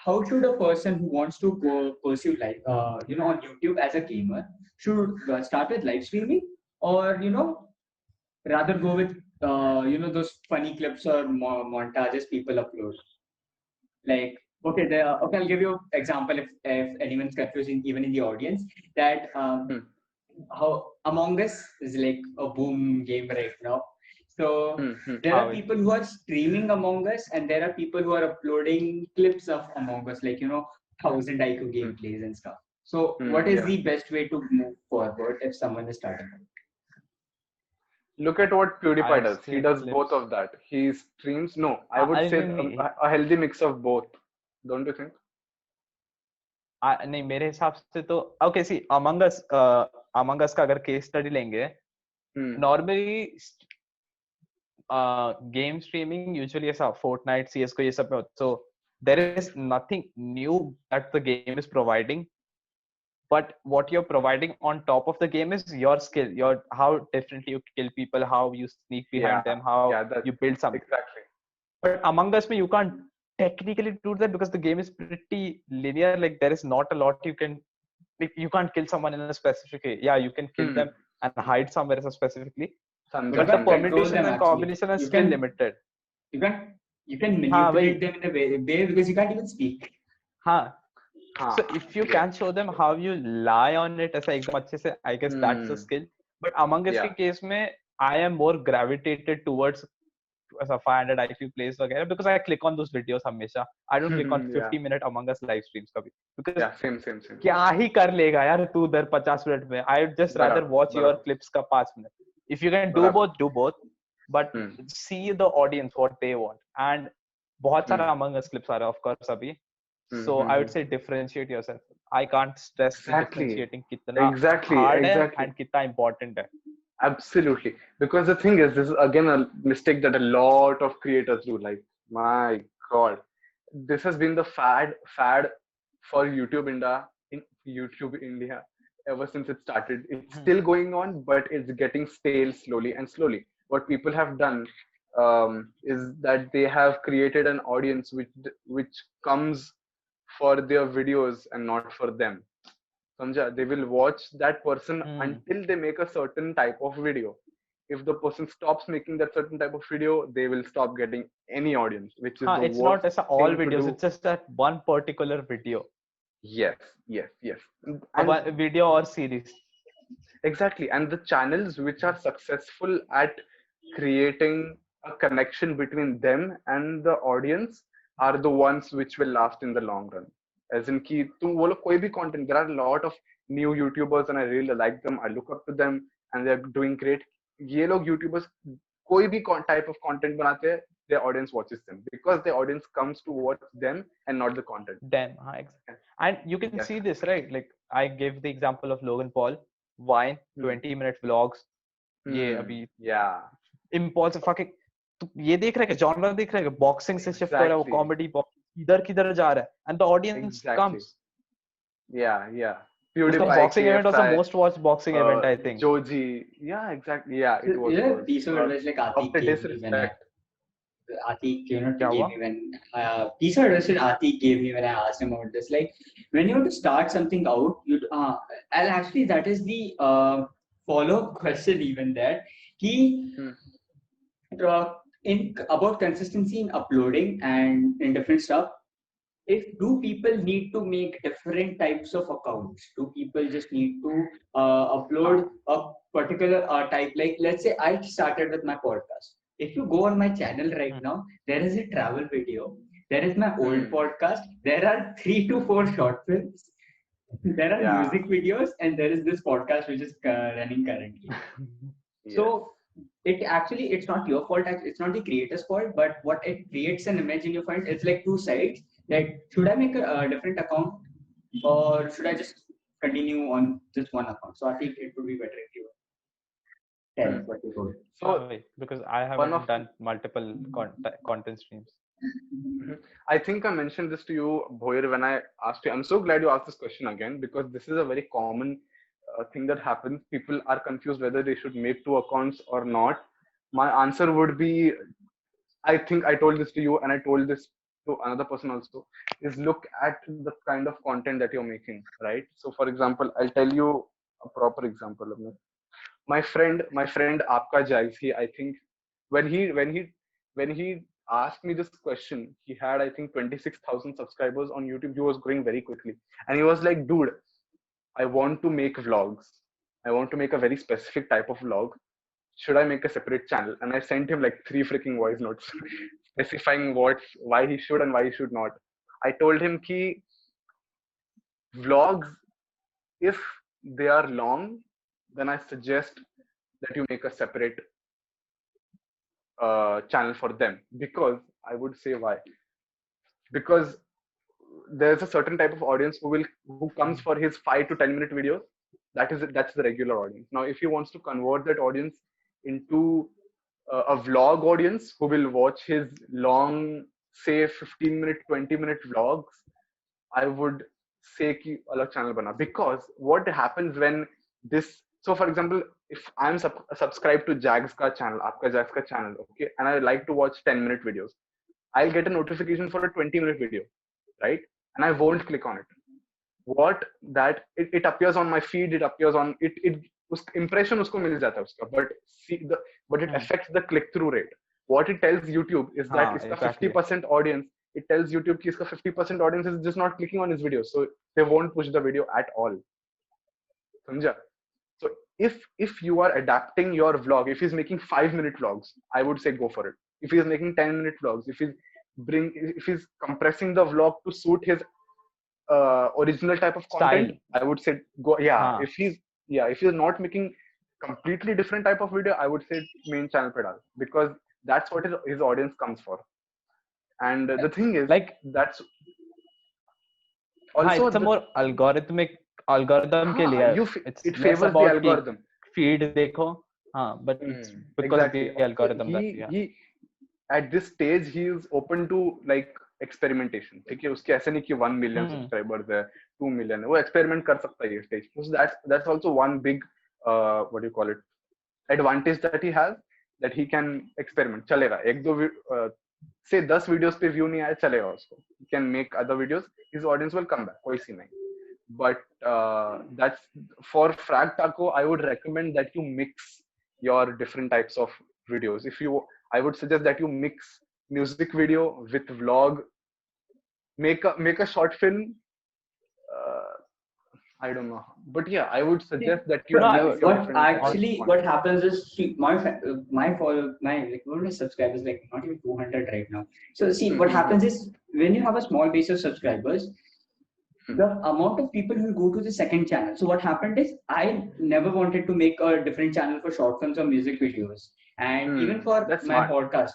how should a person who wants to go pursue live on YouTube as a gamer should start with live streaming or rather go with those funny clips or montages people upload? Like okay, I'll give you an example if anyone's confused even in the audience that how Among Us is like a boom game right now. So there are people who are streaming Among Us and there are people who are uploading clips of Among Us, like 1,000 IQ gameplays and stuff. So what is the best way to move forward if someone is starting? Look at what PewDiePie I've does. He seen does clips. both of that. He streams. No, I would say a healthy mix of both. Don't you think? नहीं मेरे हिसाब से तो okay see Among Us का अगर case study लेंगे normally game streaming usually ऐसा Fortnite CS:GO ये सब में होता है. So there is nothing new that the game is providing, but what you're providing on top of the game is your skill, how differently you kill people, how you sneak behind them, how you build something. Exactly. But Among Us you can't technically do that because the game is pretty linear. Like there is not a lot you can't kill someone in a specific way. Yeah, you can kill them and hide somewhere specifically, but the permutation and combination is still limited. You can manipulate them in a way because you can't even speak. So if you can show them how you lie on it ऐसा एकदम अच्छे से, I guess that's a skill. But Among Us के case में I am more gravitated towards 500 IQ plays वगैरह because I click on those videos हमेशा. I don't click on 50-minute Among Us live streams कभी because same. क्या ही कर लेगा यार तू उधर 50 मिनट में. I would just rather watch your clips का 5 minute. If you can do both, but see the audience what they want. And बहुत सारा Among Us clips आ रहा है of course अभी. So I would say differentiate yourself. I can't stress differentiating कितना hard है and कितना important है. Absolutely, because the thing is, this is again a mistake that a lot of creators do. Like, my God, this has been the fad for YouTube India ever since it started. It's still going on, but it's getting stale slowly. What people have done is that they have created an audience which comes for their videos and not for them. They will watch that person until they make a certain type of video. If the person stops making that certain type of video, they will stop getting any audience, which is the it's not as all videos, it's just that one particular video. Yes. And video or series. Exactly. And the channels which are successful at creating a connection between them and the audience are the ones which will last in the long run. As in कि तुम वो लोग कोई भी content, there are a lot of new YouTubers and I really like them. I look up to them and they're doing great. ये लोग YouTubers कोई भी type of content बनाते हैं, their audience watches them because the audience comes to watch them and not the content. Them, exactly. And you can see this, right? Like I gave the example of Logan Paul, Vine, 20-minute vlogs. ये अभी impulsive fucking ये देख रहा है कि genre देख रहा है कि boxing से shift हो रहा है वो comedy इधर किधर जा रहा है and the audience comes. Yeah. उसका PewDiePie, boxing event was the KSI, most watched boxing event, I think. Joji. Yeah, exactly. Yeah, it was. It was. Piece of advice like Atik Doctor gave me when Disrespect. Atik, क्या gave हुआ? me when piece of advice that Atik gave me when I asked him about this. Like when you want to start something out, I'll actually that is the follow-up question even there. He Hmm. in about consistency in uploading and in different stuff. If do people need to make different types of accounts? Do people just need to upload a particular type? Like let's say I started with my podcast. If you go on my channel right Hmm. now, there is a travel video. There is my old Hmm. podcast. There are 3 to 4 short films. There are Yeah. music videos, and there is this podcast which is running currently. Yes. So it actually it's not your fault. It's not the creator's fault, but what it creates an image in your mind. It's like two sides. That should I make a different account or should I just continue on just one account? So I think it would be better if you tell Hmm. what you told. So Wait, because I one haven't of done multiple content streams. Mhm. I think I mentioned this to you, Bhoyer, when I asked you. I'm so glad you asked this question again because this is a very common thing that happens. People are confused whether they should make 2 accounts or not. My answer would be I think I told this to you and I told this to another person also is look at the kind of content that you're making, right? So, for example, I'll tell you a proper example of this. My friend Aapka Jags, he I think when he asked me this question, he had I think 26,000 subscribers on YouTube. He was growing very quickly, and he was like, "Dude, I want to make vlogs. I want to make a very specific type of vlog. Should I make a separate channel?" And I sent him like 3 freaking voice notes specifying why he should and why he should not. I told him ki vlogs, if they are long, then I suggest that you make a separate channel for them, because I would say why. Because there's a certain type of audience who comes for his 5 to 10 minute videos. That's the regular audience. Now, if he wants to convert that audience into a vlog audience who will watch his long, say 15-minute, 20-minute vlogs, I would say ki alag channel bana. Because what happens when this, so for example, if I'm subscribed to Jags ka channel, Aapka Jags ka channel, okay, and I like to watch 10-minute videos, I'll get a notification for a 20-minute video, right? And I won't click on it. What that it appears on my feed, it appears on it उस impression उसको मिल जाता है उसका, but it affects the click through rate. What it tells YouTube is that हाँ, इसका exactly. 50% audience, it tells YouTube कि इसका 50% audience is just not clicking on his video, so they won't push the video at all. समझा? So if you are adapting your vlog, if he's making 5-minute vlogs, I would say go for it. If he's making 10-minute vlogs, if he's compressing the vlog to suit his original type of content, Style. I would say go. Yeah, हाँ. if he's not making completely different type of video, I would say main channel pe dal, because that's what his audience comes for. And the thing is, Like, that's हाँ, also it's a more algorithm के लिए. It's it less favors the about कि algorithm. feed देखो, हाँ, but it's because of Exactly. the algorithm that He at this stage he is open to like experimentation. ठीक है, उसके ऐसे नहीं कि 1 million subscribers है, 2 million है, वो experiment कर सकता है ये stage. So that's also one big what do you call it, advantage that he has, that he can experiment. चलेगा एक दो say 10 videos पे view नहीं आया चलेगा उसको. He can make other videos. His audience will come back. कोई सी नहीं. But that's for FragTaco. I would recommend that you mix your different types of videos. I would suggest that you mix music video with vlog. Make a short film. I don't know, but yeah, I would suggest that you No, mix your what different types of actually content. what happens is my like one of my subscribers like not even 200 right now. So see what happens is when you have a small base of subscribers, the amount of people who go to the second channel. So what happened is I never wanted to make a different channel for short films or music videos, and even for That's my smart. podcast.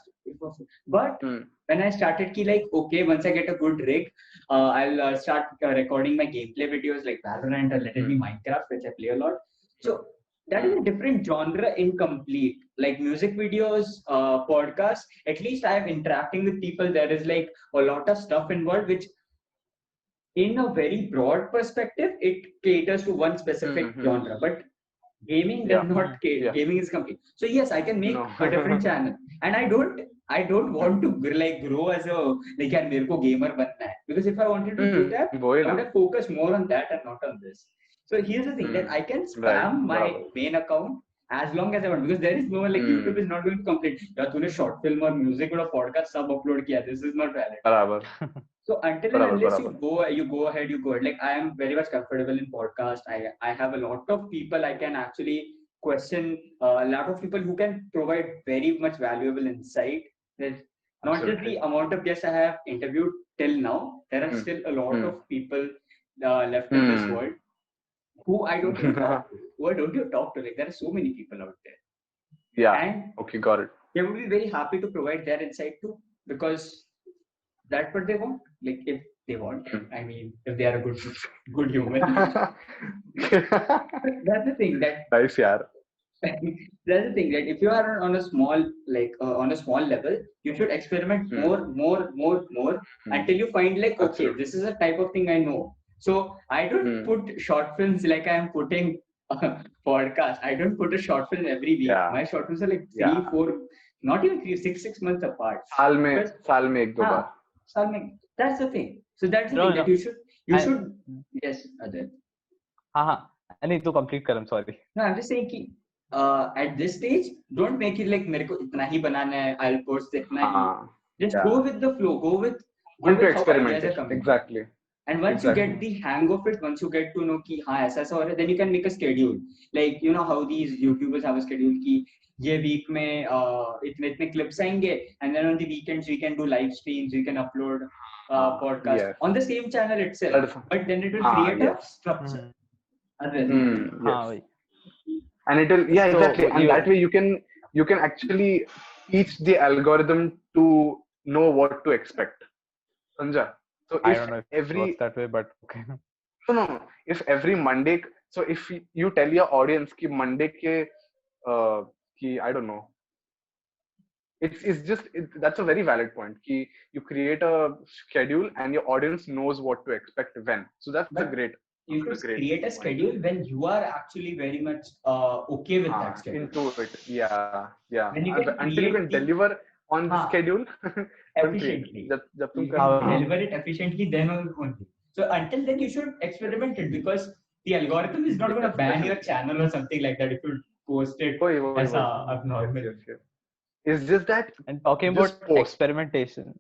But when I started ki like okay, once I get a good rig, I'll start recording my gameplay videos like Valorant or let it be Minecraft, which I play a lot. So that is a different genre incomplete. Like music videos, podcasts. At least I am interacting with people. There is like a lot of stuff involved, which in a very broad perspective, it caters to one specific genre, but gaming does Yeah. not Mhm. cater. Yeah. Gaming is complete. So yes, I can make No. a different channel, and I don't want to like grow as a like यार मेरे को gamer बनना है, because if I wanted to do that, वही I would ना. have focused more on that and not on this. So here's the thing that I can Right. spam my बराबर. main account as long as I want, because there is no like YouTube is not going to complete. यार तूने short film और music और podcast सब upload किया, this is not valid. बराबर. So until and बराबर unless बराबर. you go ahead, you go ahead. Like I am very much comfortable in podcast. I have a lot of people I can actually question. A lot of people who can provide very much valuable insight. There's not just the Absolutely. amount of guests I have interviewed till now. There are still a lot of people left in this world who I don't even talk to. Who I don't even talk to. Like there are so many people out there, Yeah. and Okay, got it. they would be very happy to provide their insight too, because that's what they want. Like if they want, I mean, if they are a good human. That's the thing that Nice, yaar. that's the thing that if you are on a small on a small level, you should experiment more until you find like okay, Absolutely. this is a type of thing I know. So I don't put short films like I am putting a podcast. I don't put a short film every week. Yeah. My short films are like Yeah. 3, 4, not even 3, 6 months apart. साल में Because एक दो बार. so that's the thing. So that's the No, thing no. that you should yes, Advait. हाँ नहीं तू complete कर. I'm sorry. No, I'm just saying कि at this stage, don't make it like मेरे को इतना ही बनाना है. I'll post इतना ही. Just go with the flow. Go with Want to how experiment ideas are it. coming. Exactly. And once you get the hang of it, once you get to know कि हाँ ऐसा ऐसा हो रहा है, then you can make a schedule. Like you know how these YouTubers have a schedule कि ये week में इतने इतने clips आएंगे, and then on the weekends we can do live streams, we can upload podcast Yes. on the same channel itself. But then it will create a structure. Yes. हाँ वही. And it will, yeah, So, exactly. And that way you can actually teach the algorithm to know what to expect. समझा? So I if don't know if it works that way, but okay. no, if every Monday, so if you tell your audience कि Monday के कि I don't know, it's just that's a very valid point. कि you create a schedule and your audience knows what to expect when. So that's But a great. You should create a schedule when you are actually very much okay with that schedule. Into it, yeah. When you can Until you can deliver on the schedule efficiently. जब तुम You कर can deliver it efficiently, then only. So until then, you should experiment it, because the algorithm is not going to ban your channel or something like that if you post it as abnormal. Yes. It's just that. And talking about just post. experimentation.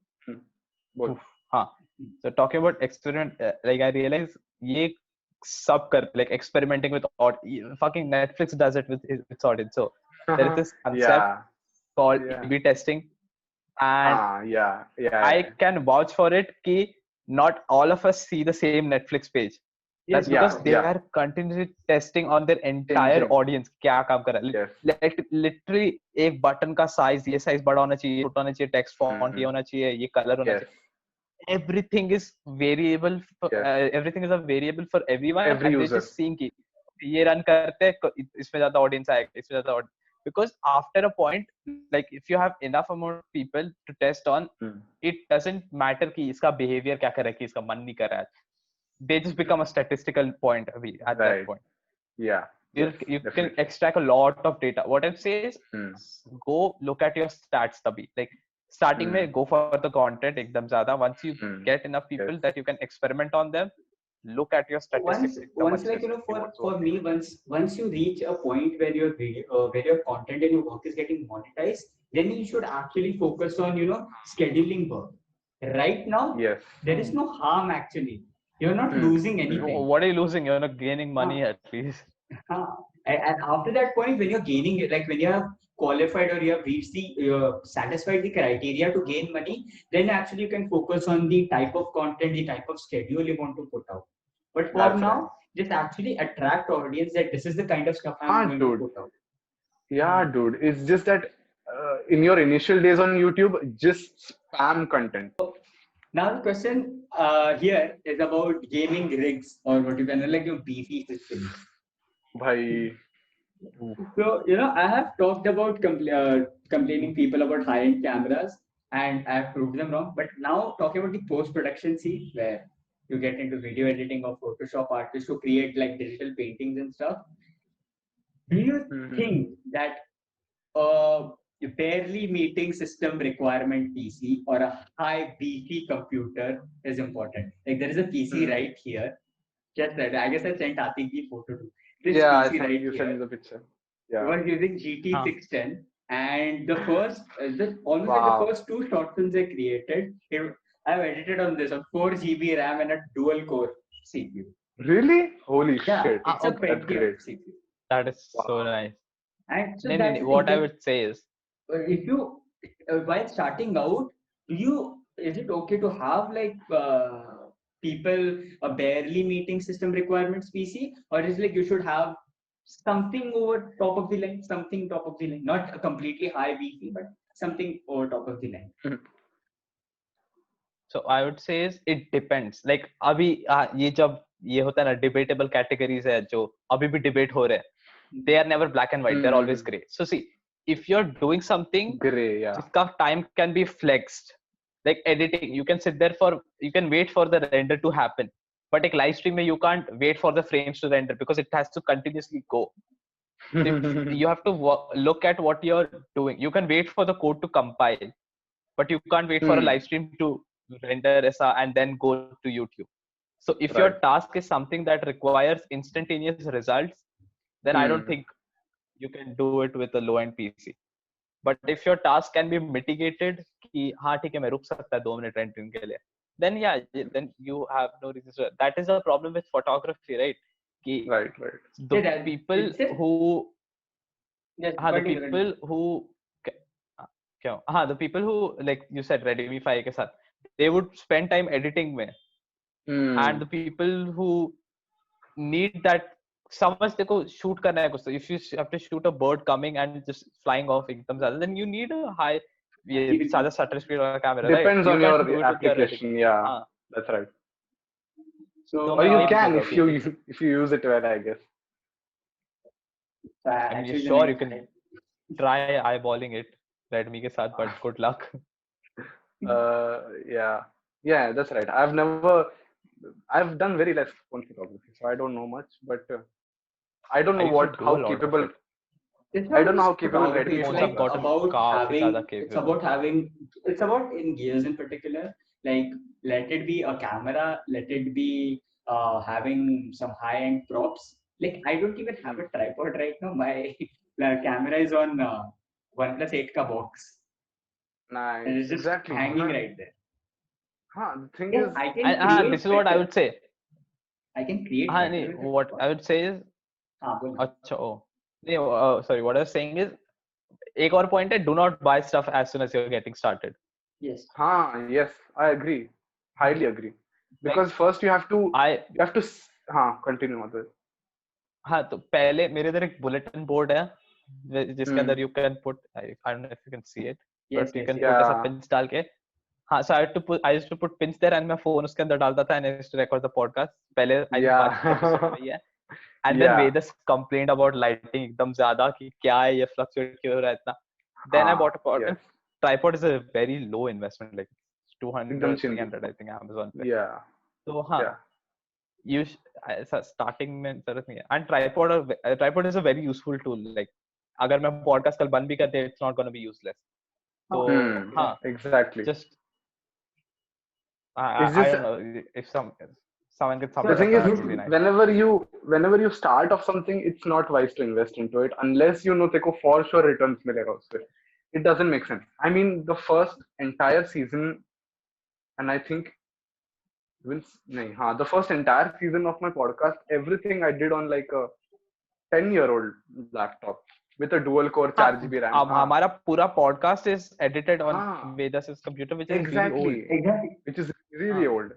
बोल. हाँ. So talking about experiment, like I realize ये सब कर like experimenting with fucking Netflix does it with its audience. So there is this concept called A/B testing, and I can vouch for it कि not all of us see the same Netflix page. That's because they are continuously testing on their entire audience क्या काम कर रहा है. Literally एक button का size, ये size बड़ा होना चाहिए, छोटा होना चाहिए, text font ये होना चाहिए, ये color होना चाहिए. Everything is variable. Everything is a variable for everyone. Every and user. They're just seeing कि ये run करते हैं, इसमें ज़्यादा audience आएगा, इसमें ज़्यादा audience. Because after a point, like if you have enough amount of people to test on, it doesn't matter कि इसका behavior क्या कर रहा है, कि इसका मन नहीं कर रहा है. They just become a statistical point at that point. Yeah. You can extract a lot of data. What I say is, go look at your stats तभी. Like starting में go for the content एकदम ज़्यादा. Once you get enough people that you can experiment on them, look at your statistics. Once like you know, for me, once you reach a point where your content and your work is getting monetized, then you should actually focus on scheduling work. Right now, there is no harm actually. You're not losing anything. What are you losing? You're not gaining money at least. And after that point, when you're gaining it, like when you have qualified or you have reached satisfied the criteria to gain money, then actually you can focus on the type of content, the type of schedule you want to put out. But for now, just actually attract audience that this is the kind of stuff I'm going to put out. Yeah, dude. It's just that in your initial days on YouTube, just spam content. Now the question here is about gaming rigs, or what you can like your beefy systems. Bhai. So I have talked about complaining people about high-end cameras, and I have proved them wrong. But now talking about the post-production scene, where to get into video editing or Photoshop artists to create like digital paintings and stuff. Do you Mm-hmm. think that a barely meeting system requirement PC or a high beefy computer is important? Like there is a PC Hmm. right here. Just that. I guess I sent Atik the photo too. This Yeah, I PC think right you sent me here. the picture. It Yeah. was using GT Huh. 610, and almost like the Wow. first two short films I created, I've edited on this on 4 GB RAM and a dual core CPU. Really? Holy Yeah, shit. it's a Okay. That's Pentium great. CPU. That is so Wow. nice. And so No, no, that's no. the thing What I that would say is, if you while starting out, is it okay to have like people a barely meeting system requirements PC, or is like you should have something over top of the line, something top of the line, not a completely high BC, but something over top of the line. so I would say is it depends. Like अभी ये जब ये होता है ना debatable categories है जो अभी भी debate हो रहे हैं. They are never black and white. They're always Hmm. gray. So see, if you're doing something Gray, yeah. जिसका time can be flexed, like editing, you can sit there for, you can wait for the render to happen. But like live stream में you can't wait for the frames to render because it has to continuously go. So if you have to look at what you're doing. You can wait for the code to compile, but you can't wait for a live Hmm. stream to render ऐसा and then go to YouTube. So if your Right. task is something that requires instantaneous results, then I don't Hmm. think you can do it with a low end PC. But if your task can be mitigated कि हाँ ठीक है मैं रुक सकता है 2 minute rendering के लिए, then yeah, then you have no reason to. That is the problem with photography, right? कि Right, right. the Yeah, that people it's just who just the continue. people who क्या the people who, like you said, Redmi 5 के साथ, they would spend time editing में, and Hmm. the people who need that, समझ देखो shoot करना है कुछ तो if you have to shoot a bird coming and just flying off एकदम ज्यादा, then you need a high ये ज्यादा shutter speed वाला camera, right? Depends You on can't do your it with your Redmi. application. Yeah, हाँ, that's right. So तो Or मैं you वही बोल can रहा हूँ if कि if you use it well, I guess. I mean, actually the sure you next can try eyeballing it Redmi के साथ, but good luck. Yeah, yeah, that's right. I've done very less phone photography, so I don't know much. But I don't I know used to what do how a lot of capable. it. it's I not don't know just how capable photography. Redmi It's Phones phones have like are. gotten about काफी ज्यादा having. It's capable. about having. It's about in gears in particular. Like let it be a camera. Let it be having some high-end props. Like I don't even have Hmm. a tripod right now. My camera is on OnePlus 8 ka box, and Nice, it's just exactly. hanging right there. The thing Yes, is, I can And create this is what I better. would say. I can create हाँ better नहीं, with it. what I would say is, बोलो. अच्छा oh नहीं, sorry, what I was saying is, एक और point है, do not buy stuff as soon as you're getting started. Yes. yes, I agree, highly agree. Like Because first I continue with it. हाँ तो पहले मेरे इधर एक bulletin board है जिसके Hmm. अंदर you can put, I don't know if you can see it, Yes. but you Yes. can Yes. put ऐसा Yeah, pins डाल के. हाँ, so I used to put pins there and मैं phone उसके अंदर डालता था and I used to record the podcast. पहले I think 5 episode yeah, में ही है. And then yeah. Vedas complained about lighting एकदम ज्यादा कि क्या है ये fluctuate क्यों हो रहा है इतना. Then I bought a pod. Yes. Tripod is a very low investment, like एकदम 200, chill. 300 I think Amazon पे. Yeah, तो हाँ, yeah. you ऐसा starting में जरूरत नहीं है. And tripod is a very useful tool. Like अगर मैं podcast कल बंद भी कर दे, it's not going to be useless. तो हाँ, Exactly. just It's I just don't know if someone can sum the it up. thing is, That would be nice. whenever you start off something, it's not wise to invest into it unless you know तेको for sure returns मिलेगा उससे. It doesn't make sense. I mean, the first entire season, and I think the first entire season of my podcast, everything I did on like a 10-year-old laptop with a dual core 4 GB RAM. अब हमारा पूरा podcast is edited on हाँ, Vedas' computer, which is really old. exactly. Which is really old.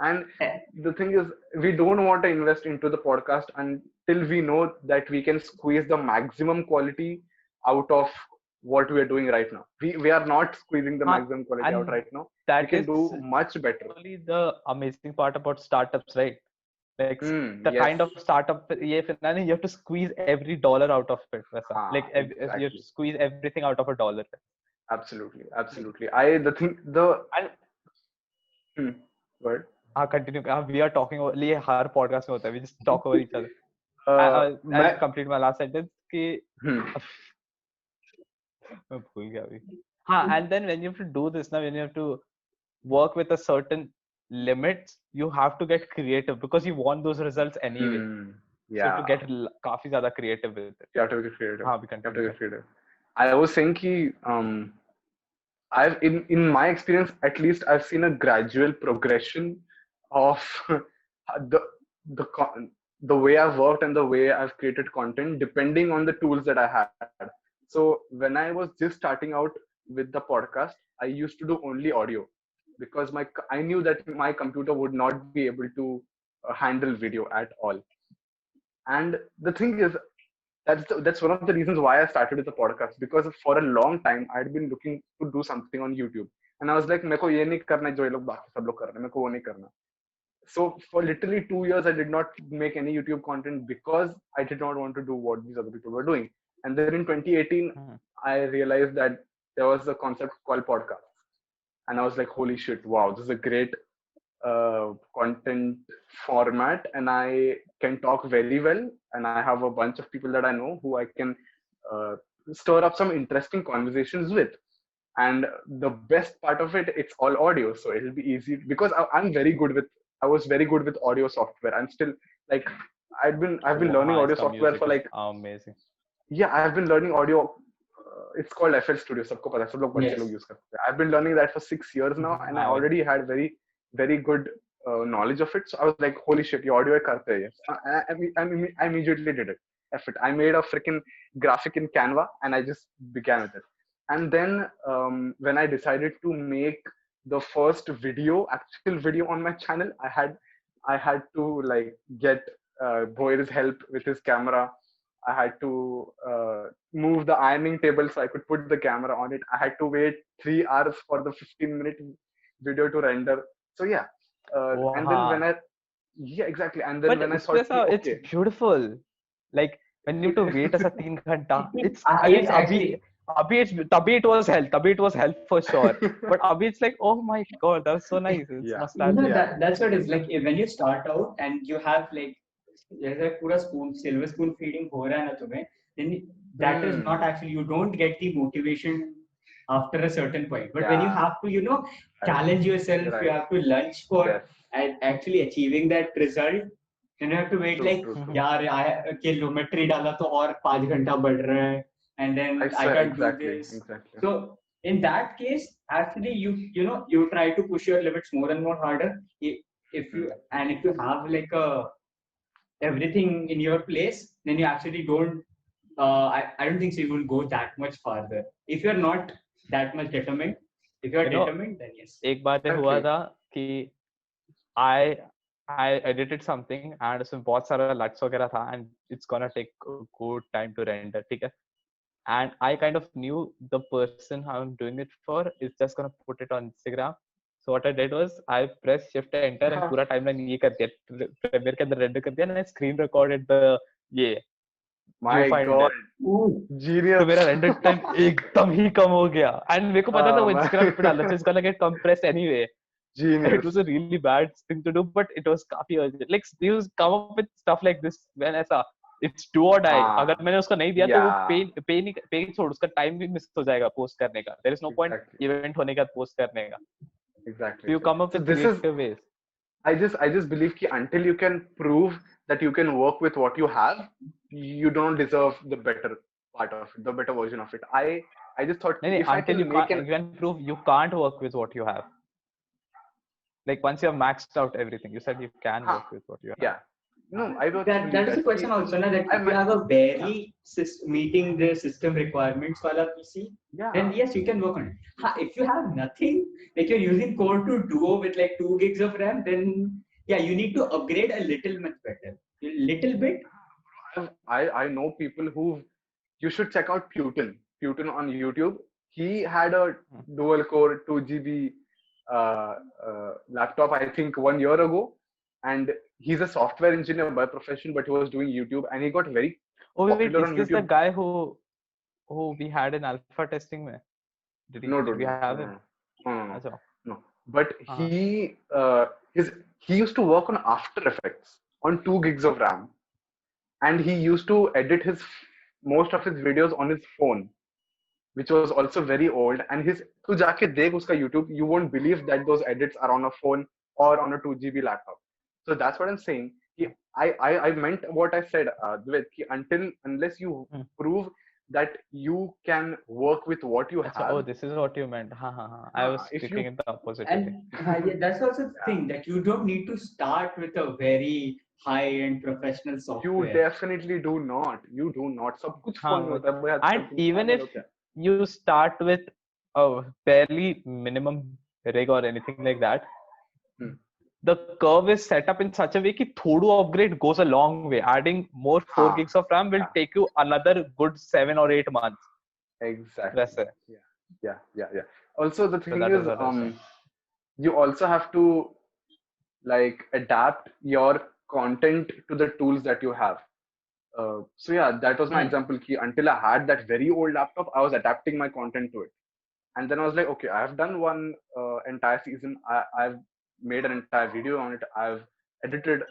And Yeah. the thing is, we don't want to invest into the podcast until we know that we can squeeze the maximum quality out of what we are doing right now. We are not squeezing the maximum quality out And right now. We that can is do much better. only the amazing part about startups, right? Like the Yes. kind of startup you have to squeeze every dollar out of it. Like you have Exactly. to squeeze everything out of a dollar. Absolutely. And What? continue. We are talking over. ये हर podcast में होता है. We just talk over each other. I'll मैं complete my last sentence कि हम्म, मैं भूल गया अभी. हाँ, and then when you have to do this now, when you have to work with a certain limits, you have to get creative because you want those results anyway. So you have to yeah, get काफी ज़्यादा creative with it. you have to get creative. हाँ, we You have continue. to get creative. I was saying कि I've in my experience at least I've seen a gradual progression of the the con- the way I've worked and the way I've created content depending on the tools that I had. So when I was just starting out with the podcast, I used to do only audio because I knew that my computer would not be able to handle video at all. And the thing is, that's one of the reasons why I started with the podcast, because for a long time I had been looking to do something on YouTube, and I was like, मेरे को ये नहीं करना है जो ये लोग बाकी सब लोग कर रहे हैं, मेरे को वो नहीं करना. So for literally 2 years, I did not make any YouTube content because I did not want to do what these other people were doing. And then in 2018, I realized that there was a concept called podcast, and I was like, holy shit, wow, this is a great content format, and I can talk very well, and I have a bunch of people that I know who I can uh, stir up some interesting conversations with. And the best part of it, it's all audio, so it'll be easy because I was very good with audio software. I'm still like, I've been learning audio इसका software music for is like, amazing. yeah, I've been learning audio. It's called FL Studio. सबको पता है, सब लोग बच्चे Yes. लोग use करते हैं. I've been learning that for 6 years now, and I already had very good knowledge of it. So I was like, holy shit, ये audio है करते हैं. I immediately did it. F it. I made a freaking graphic in Canva, and I just began with it. And then when I decided to make the first actual video on my channel, I had to like get Boyer's help with his camera. I had to move the ironing table so I could put the camera on it. I had to wait 3 hours for the 15-minute video to render. So yeah, and then when I yeah exactly, and then But when I उसमें thought, ऐसा it's okay, beautiful. Like when you have to wait ऐसा 3 घंटा, it's I Yes, mean actually. अभी it was hell for sure. But अभी it's like, oh my god, that was so nice. It's yeah, nostalgic. yeah, That's what it's like when you start out and you have like जैसे पूरा silver spoon feeding हो रहा है ना तुम्हें, then that is not actually, you don't get the motivation after a certain point. But when you yeah, have to, challenge yourself, you right, have to lunch for yes, actually achieving that result, then you have to wait like, true. यार kilometry डाला तो और 5 घंटा बढ़ रहा है, and then I I swear, can't do exactly. this. So in that case, actually you try to push your limits more and more harder. If you have like everything in your place, then you actually don't. I don't think so. You will go that much farther if you're not that much determined. If you're determined, then yes. एक बार हुआ था कि I edited something and उसमें बहुत सारा LUTs वगैरह था and it's gonna take a good time to render, ठीक है? And I kind of knew the person how I'm doing it for is just gonna put it on Instagram. So what I did was I pressed Shift Enter and पूरा timeline ये कर दिया, Premiere के अंदर render कर दिया, and I screen recorded the ये My God, genius. तो मेरा render time एकदम ही कम हो गया, and मेरे को पता था वो Instagram पे डालना चाहिए, it's gonna get compressed anyway. Genius. It was a really bad thing to do, but it was काफी urgent. Like you come up with stuff like this when ऐसा it's do or die. अगर मैंने उसका नहीं दिया तो वो पे छोड़, उसका time भी miss हो जाएगा post करने का. There is no point event होने का post करने का. Exactly. So you come up with creative ways. I just believe that until you can prove that you can work with what you have, you don't deserve the better part of it, the better version of it. I just thought if I can make you can prove you can't work with what you have. Like once you have maxed out everything, you said you can work with what you have. Yeah. No, I don't. That is the question also, na, that if you have a barely meeting the system requirements wala PC, then yes, you can work on it. If you have nothing, like you're using Core to Duo with like 2 gigs of RAM, then yeah, you need to upgrade a little much better. A little bit. I know people who, you should check out Putin on YouTube. He had a dual core 2 GB laptop, I think 1 year ago, and he's a software engineer by profession, but he was doing YouTube, and he got very popular on is this YouTube. the guy who we had in alpha testing mein? Did we have him? No. But he he used to work on After Effects on 2 gigs of RAM, and he used to edit his most of his videos on his phone, which was also very old. And his tu jaake dekh uska YouTube, you won't believe that those edits are on a phone or on a 2 GB laptop. So that's what I'm saying. I meant what I said, Dvait, until unless you Hmm. prove that you can work with what you Achha, oh, have, this is what you meant. Ha ha ha. I was if taking you it the opposite way. And yeah, that's also the thing that you don't need to start with a very high-end professional you software. definitely do not. You do not. सब कुछ हाँ, phone में होता है भाई आजकल, and तुम even पागल if हो क्या? you start with a barely minimum rig or anything like that, Hmm. the curve is set up in such a way कि थोड़ू upgrade goes a long way. Adding more 4 हाँ, gigs of RAM will yeah, take you another good 7 or 8 months. exactly. वैसे. Yeah. Also, the So thing that is, is what I was saying. you also have to like adapt your content to the tools that you have. So yeah, that was my Hmm. example. Ki until I had that very old laptop, I was adapting my content to it. And then I was like, okay, I've done one entire season. I've made an entire video on it. I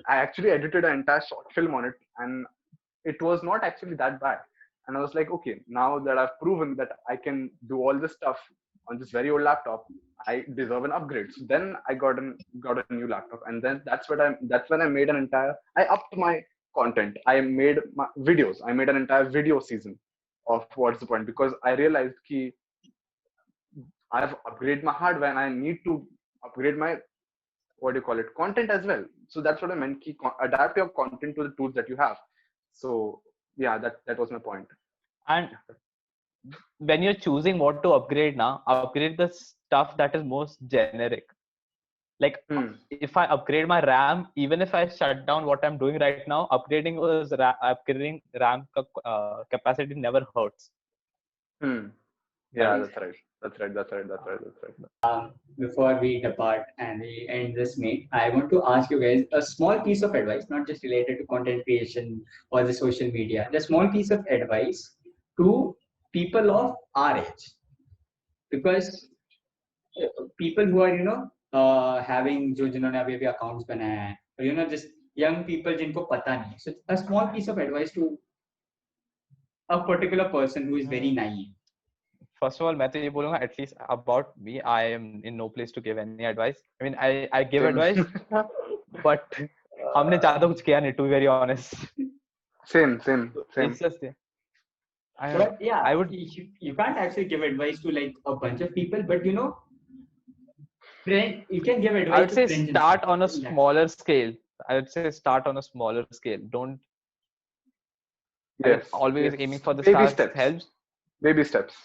actually edited an entire short film on it, and it was not actually that bad. And I was like, okay, now that I've proven that I can do all this stuff on this very old laptop, I deserve an upgrade. So then I got a new laptop, and then that's when I made an entire. I upped my content. I made my videos. I made an entire video season of What's the Point, because I realized ki I've upgraded my hardware and I need to upgrade my, what do you call it, content as well. So that's what I meant. Adapt your content to the tools that you have. So yeah, that was my point. And when you're choosing what to upgrade now, upgrade the stuff that is most generic. Like Hmm. if I upgrade my RAM, even if I shut down what I'm doing right now, upgrading RAM capacity never hurts. Hmm. Yeah, Guys, that's right. That's right. before we depart and we end this meet, I want to ask you guys a small piece of advice, not just related to content creation or the social media, just small piece of advice to people of our age. Because people who are, having जो जिन्होंने अभी अभी accounts बनाया है, or just young people जिनको पता नहीं. So a small piece of advice to a particular person who is very Hmm. naive. First of all, मैं तो ये बोलूँगा, at least about me, I am in no place to give any advice. I mean, I give Same. advice, but हमने ज़्यादा कुछ किया नहीं, to be very honest. Same. It's just But yeah, I would you can't actually give advice to like a bunch of people, but friend, you can give I advice would to say friends and start on a stuff. smaller scale. I would say start on a smaller scale. Don't. I mean, Yes. always Yes. aiming for the Baby stars steps. helps. Baby steps.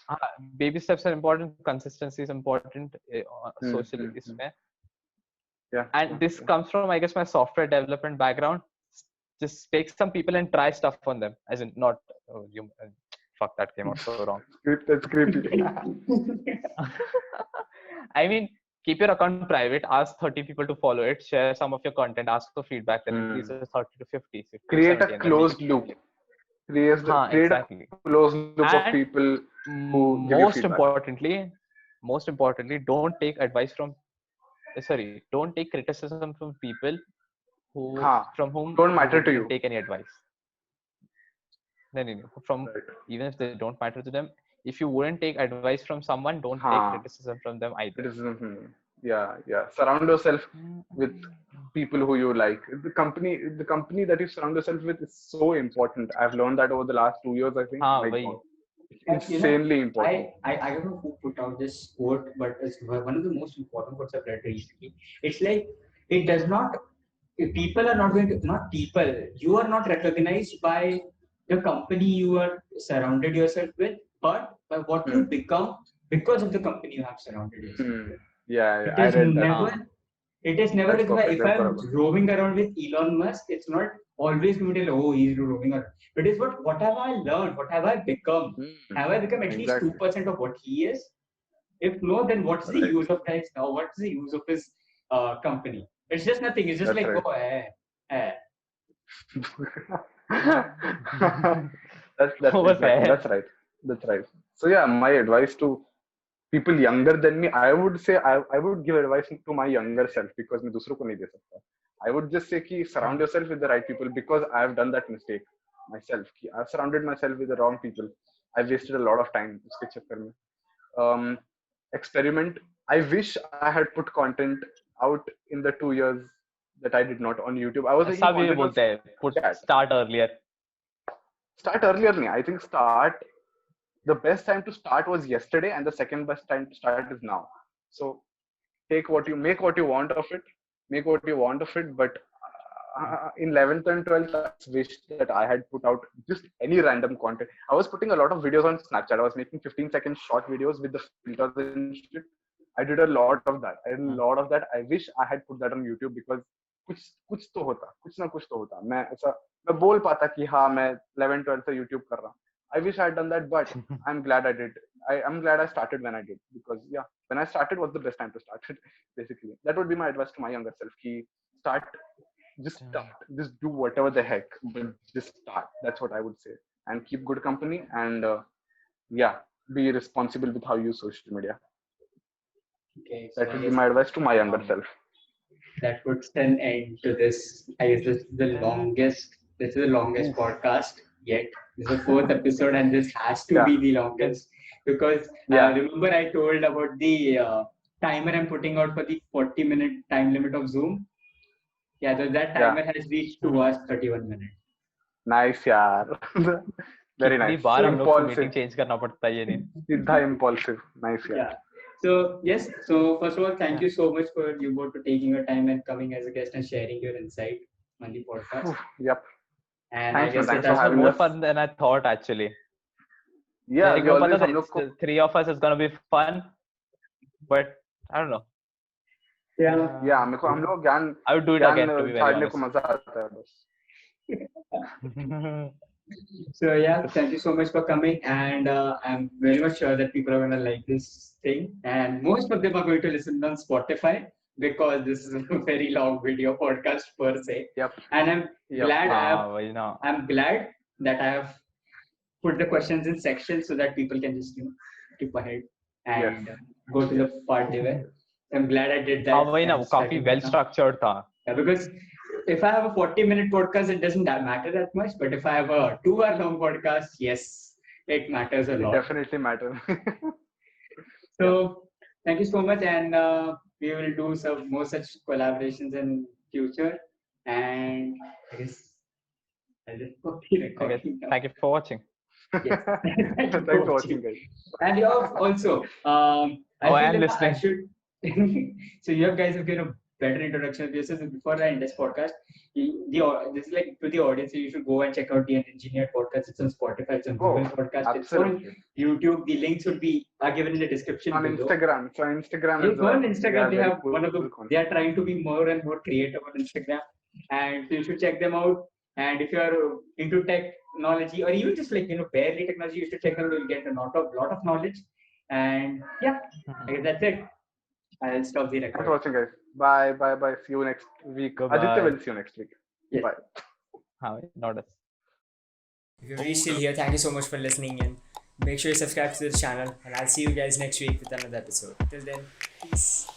Baby steps are important. Consistency is important. Social Hmm. इसमें. Yeah. And this comes from, I guess, my software development background. Just take some people and try stuff on them. As in, not you. Fuck, that came out so wrong. That's creepy. I mean, keep your account private. Ask 30 people to follow it. Share some of your content. Ask for feedback. Then increase it 30 to 50, 50 to Create 70, a and then make it closed loop. public. Create a Exactly. closed loop of And people who give you most feedback. importantly, don't take advice from. Sorry, don't take criticism from people Ha. from whom Don't you matter to wouldn't you. take any advice. No. From Right. even if they don't matter to them, if you wouldn't take advice from someone, don't take Ha. criticism from them either. Criticism. Yeah. Surround yourself with people who you like. The company that you surround yourself with is so important. I've learned that over the last 2 years, I think. हाँ My वही. God. It's insanely important. I don't know who put out this quote, but it's one of the most important quotes I've read recently. It's like it does not. People are not going to, not people. You are not recognized by the company you are surrounded yourself with, but by what you become because of the company you have surrounded yourself with. Yeah, It I is read that. never. It is never That's like perfect. if That's I'm perfect. roving around with Elon Musk, it's not always going to be like, oh, he's roving around. It is what have I learned? What have I become? Have I become at least Exactly. 2% of what he is? If no, then what's the Right. use of X now? What's the use of his company? It's just nothing. It's just That's like, right. oh, that's वो बस exactly है. that's right. So yeah, my advice to people younger than me, I would say I would give advice to my younger self because मैं दूसरों को नहीं दे सकता. I would just say कि surround yourself with the right people because I have done that mistake myself. कि I've surrounded myself with the wrong people. I wasted a lot of time उसके चक्कर में. Um, Experiment. I wish I had put content out in the 2 years that I did not on YouTube. I was ऐसा making भी content on बोलते हैं, put Snapchat. start earlier. Start earlier नहीं. I think the best time to start was yesterday and the second best time to start is now. So make what you want of it, but in 11th and 12th I wish that I had put out just any random content. I was putting a lot of videos on Snapchat. I was making 15-second short videos with the filters and shit. I did a lot of that. I wish I had put that on YouTube because कुछ ना कुछ तो होता. मैं बोल पाता कि हाँ मैं 11 12 से YouTube कर रहा हूँ. I wish I had done that, but I'm glad I did. I'm glad I started when I did because when I started was the best time to start it. Basically, that would be my advice to my younger self. Just do whatever the heck, but just start. That's what I would say, and keep good company and be responsible with how you use social media. Okay, That would be my advice to my younger self. That puts an end to this. I guess this is the longest podcast yet. This is the 4th episode, and this has to be the longest because remember I told about the timer I'm putting out for the 40-minute time limit of Zoom. Yeah, that timer has reached 2 hours 31 minutes. Nice, यार. Very nice. कितनी बार हम लोग को meeting change करना पड़ता है ये नहीं. सीधा impulsive. Nice, yeah. So yes, so first of all, thank you so much for you both for taking your time and coming as a guest and sharing your insight on the podcast. Yep. And thanks, I guess thanks it has for having more us. fun than I thought actually. Yeah, like, the 3 of us is gonna be fun, but I don't know. Yeah, मेरे को हम लोग ज्ञान I would do it again to be very honest. को मजा आता है बस. So yeah, thank you so much for coming, and I'm very much sure that people are going to like this thing, and most of them are going to listen on Spotify because this is a very long video podcast per se. Yep. And I'm glad I'm glad that I have put the questions in sections so that people can just skip ahead and go to the part they were. I'm glad I did that. हाँ वही ना, वो काफी well structured था. Yeah, because if I have a 40-minute podcast, it doesn't matter that much. But if I have a 2-hour long podcast, yes, it matters a lot. It definitely matters. So thank you so much, and we will do some more such collaborations in future. And I guess I'll just put the recording down. Thank you for watching. Yes. Thanks for watching, guys. And you have also, and listening. So you guys have given a better introduction of yourself before I end this podcast. This is like to the audience, you should go and check out the Unengineered Podcast. It's on Spotify, it's on Google Podcast, absolutely. It's on YouTube. The links are given in the description on below. Instagram. So Instagram is on Instagram. They have cool, one of the. They are trying to be more and more creative on Instagram, and so you should check them out. And if you are into technology or even just barely technology, you should check out. You'll get a lot of knowledge. And I guess that's it. I'll stop the record. Thanks for watching, guys. Bye. See you next week. Bye-bye. Aditya will see you next week. Yes. Bye. Not us. If you're still here, thank you so much for listening and make sure you subscribe to this channel, and I'll see you guys next week with another episode. Till then, peace.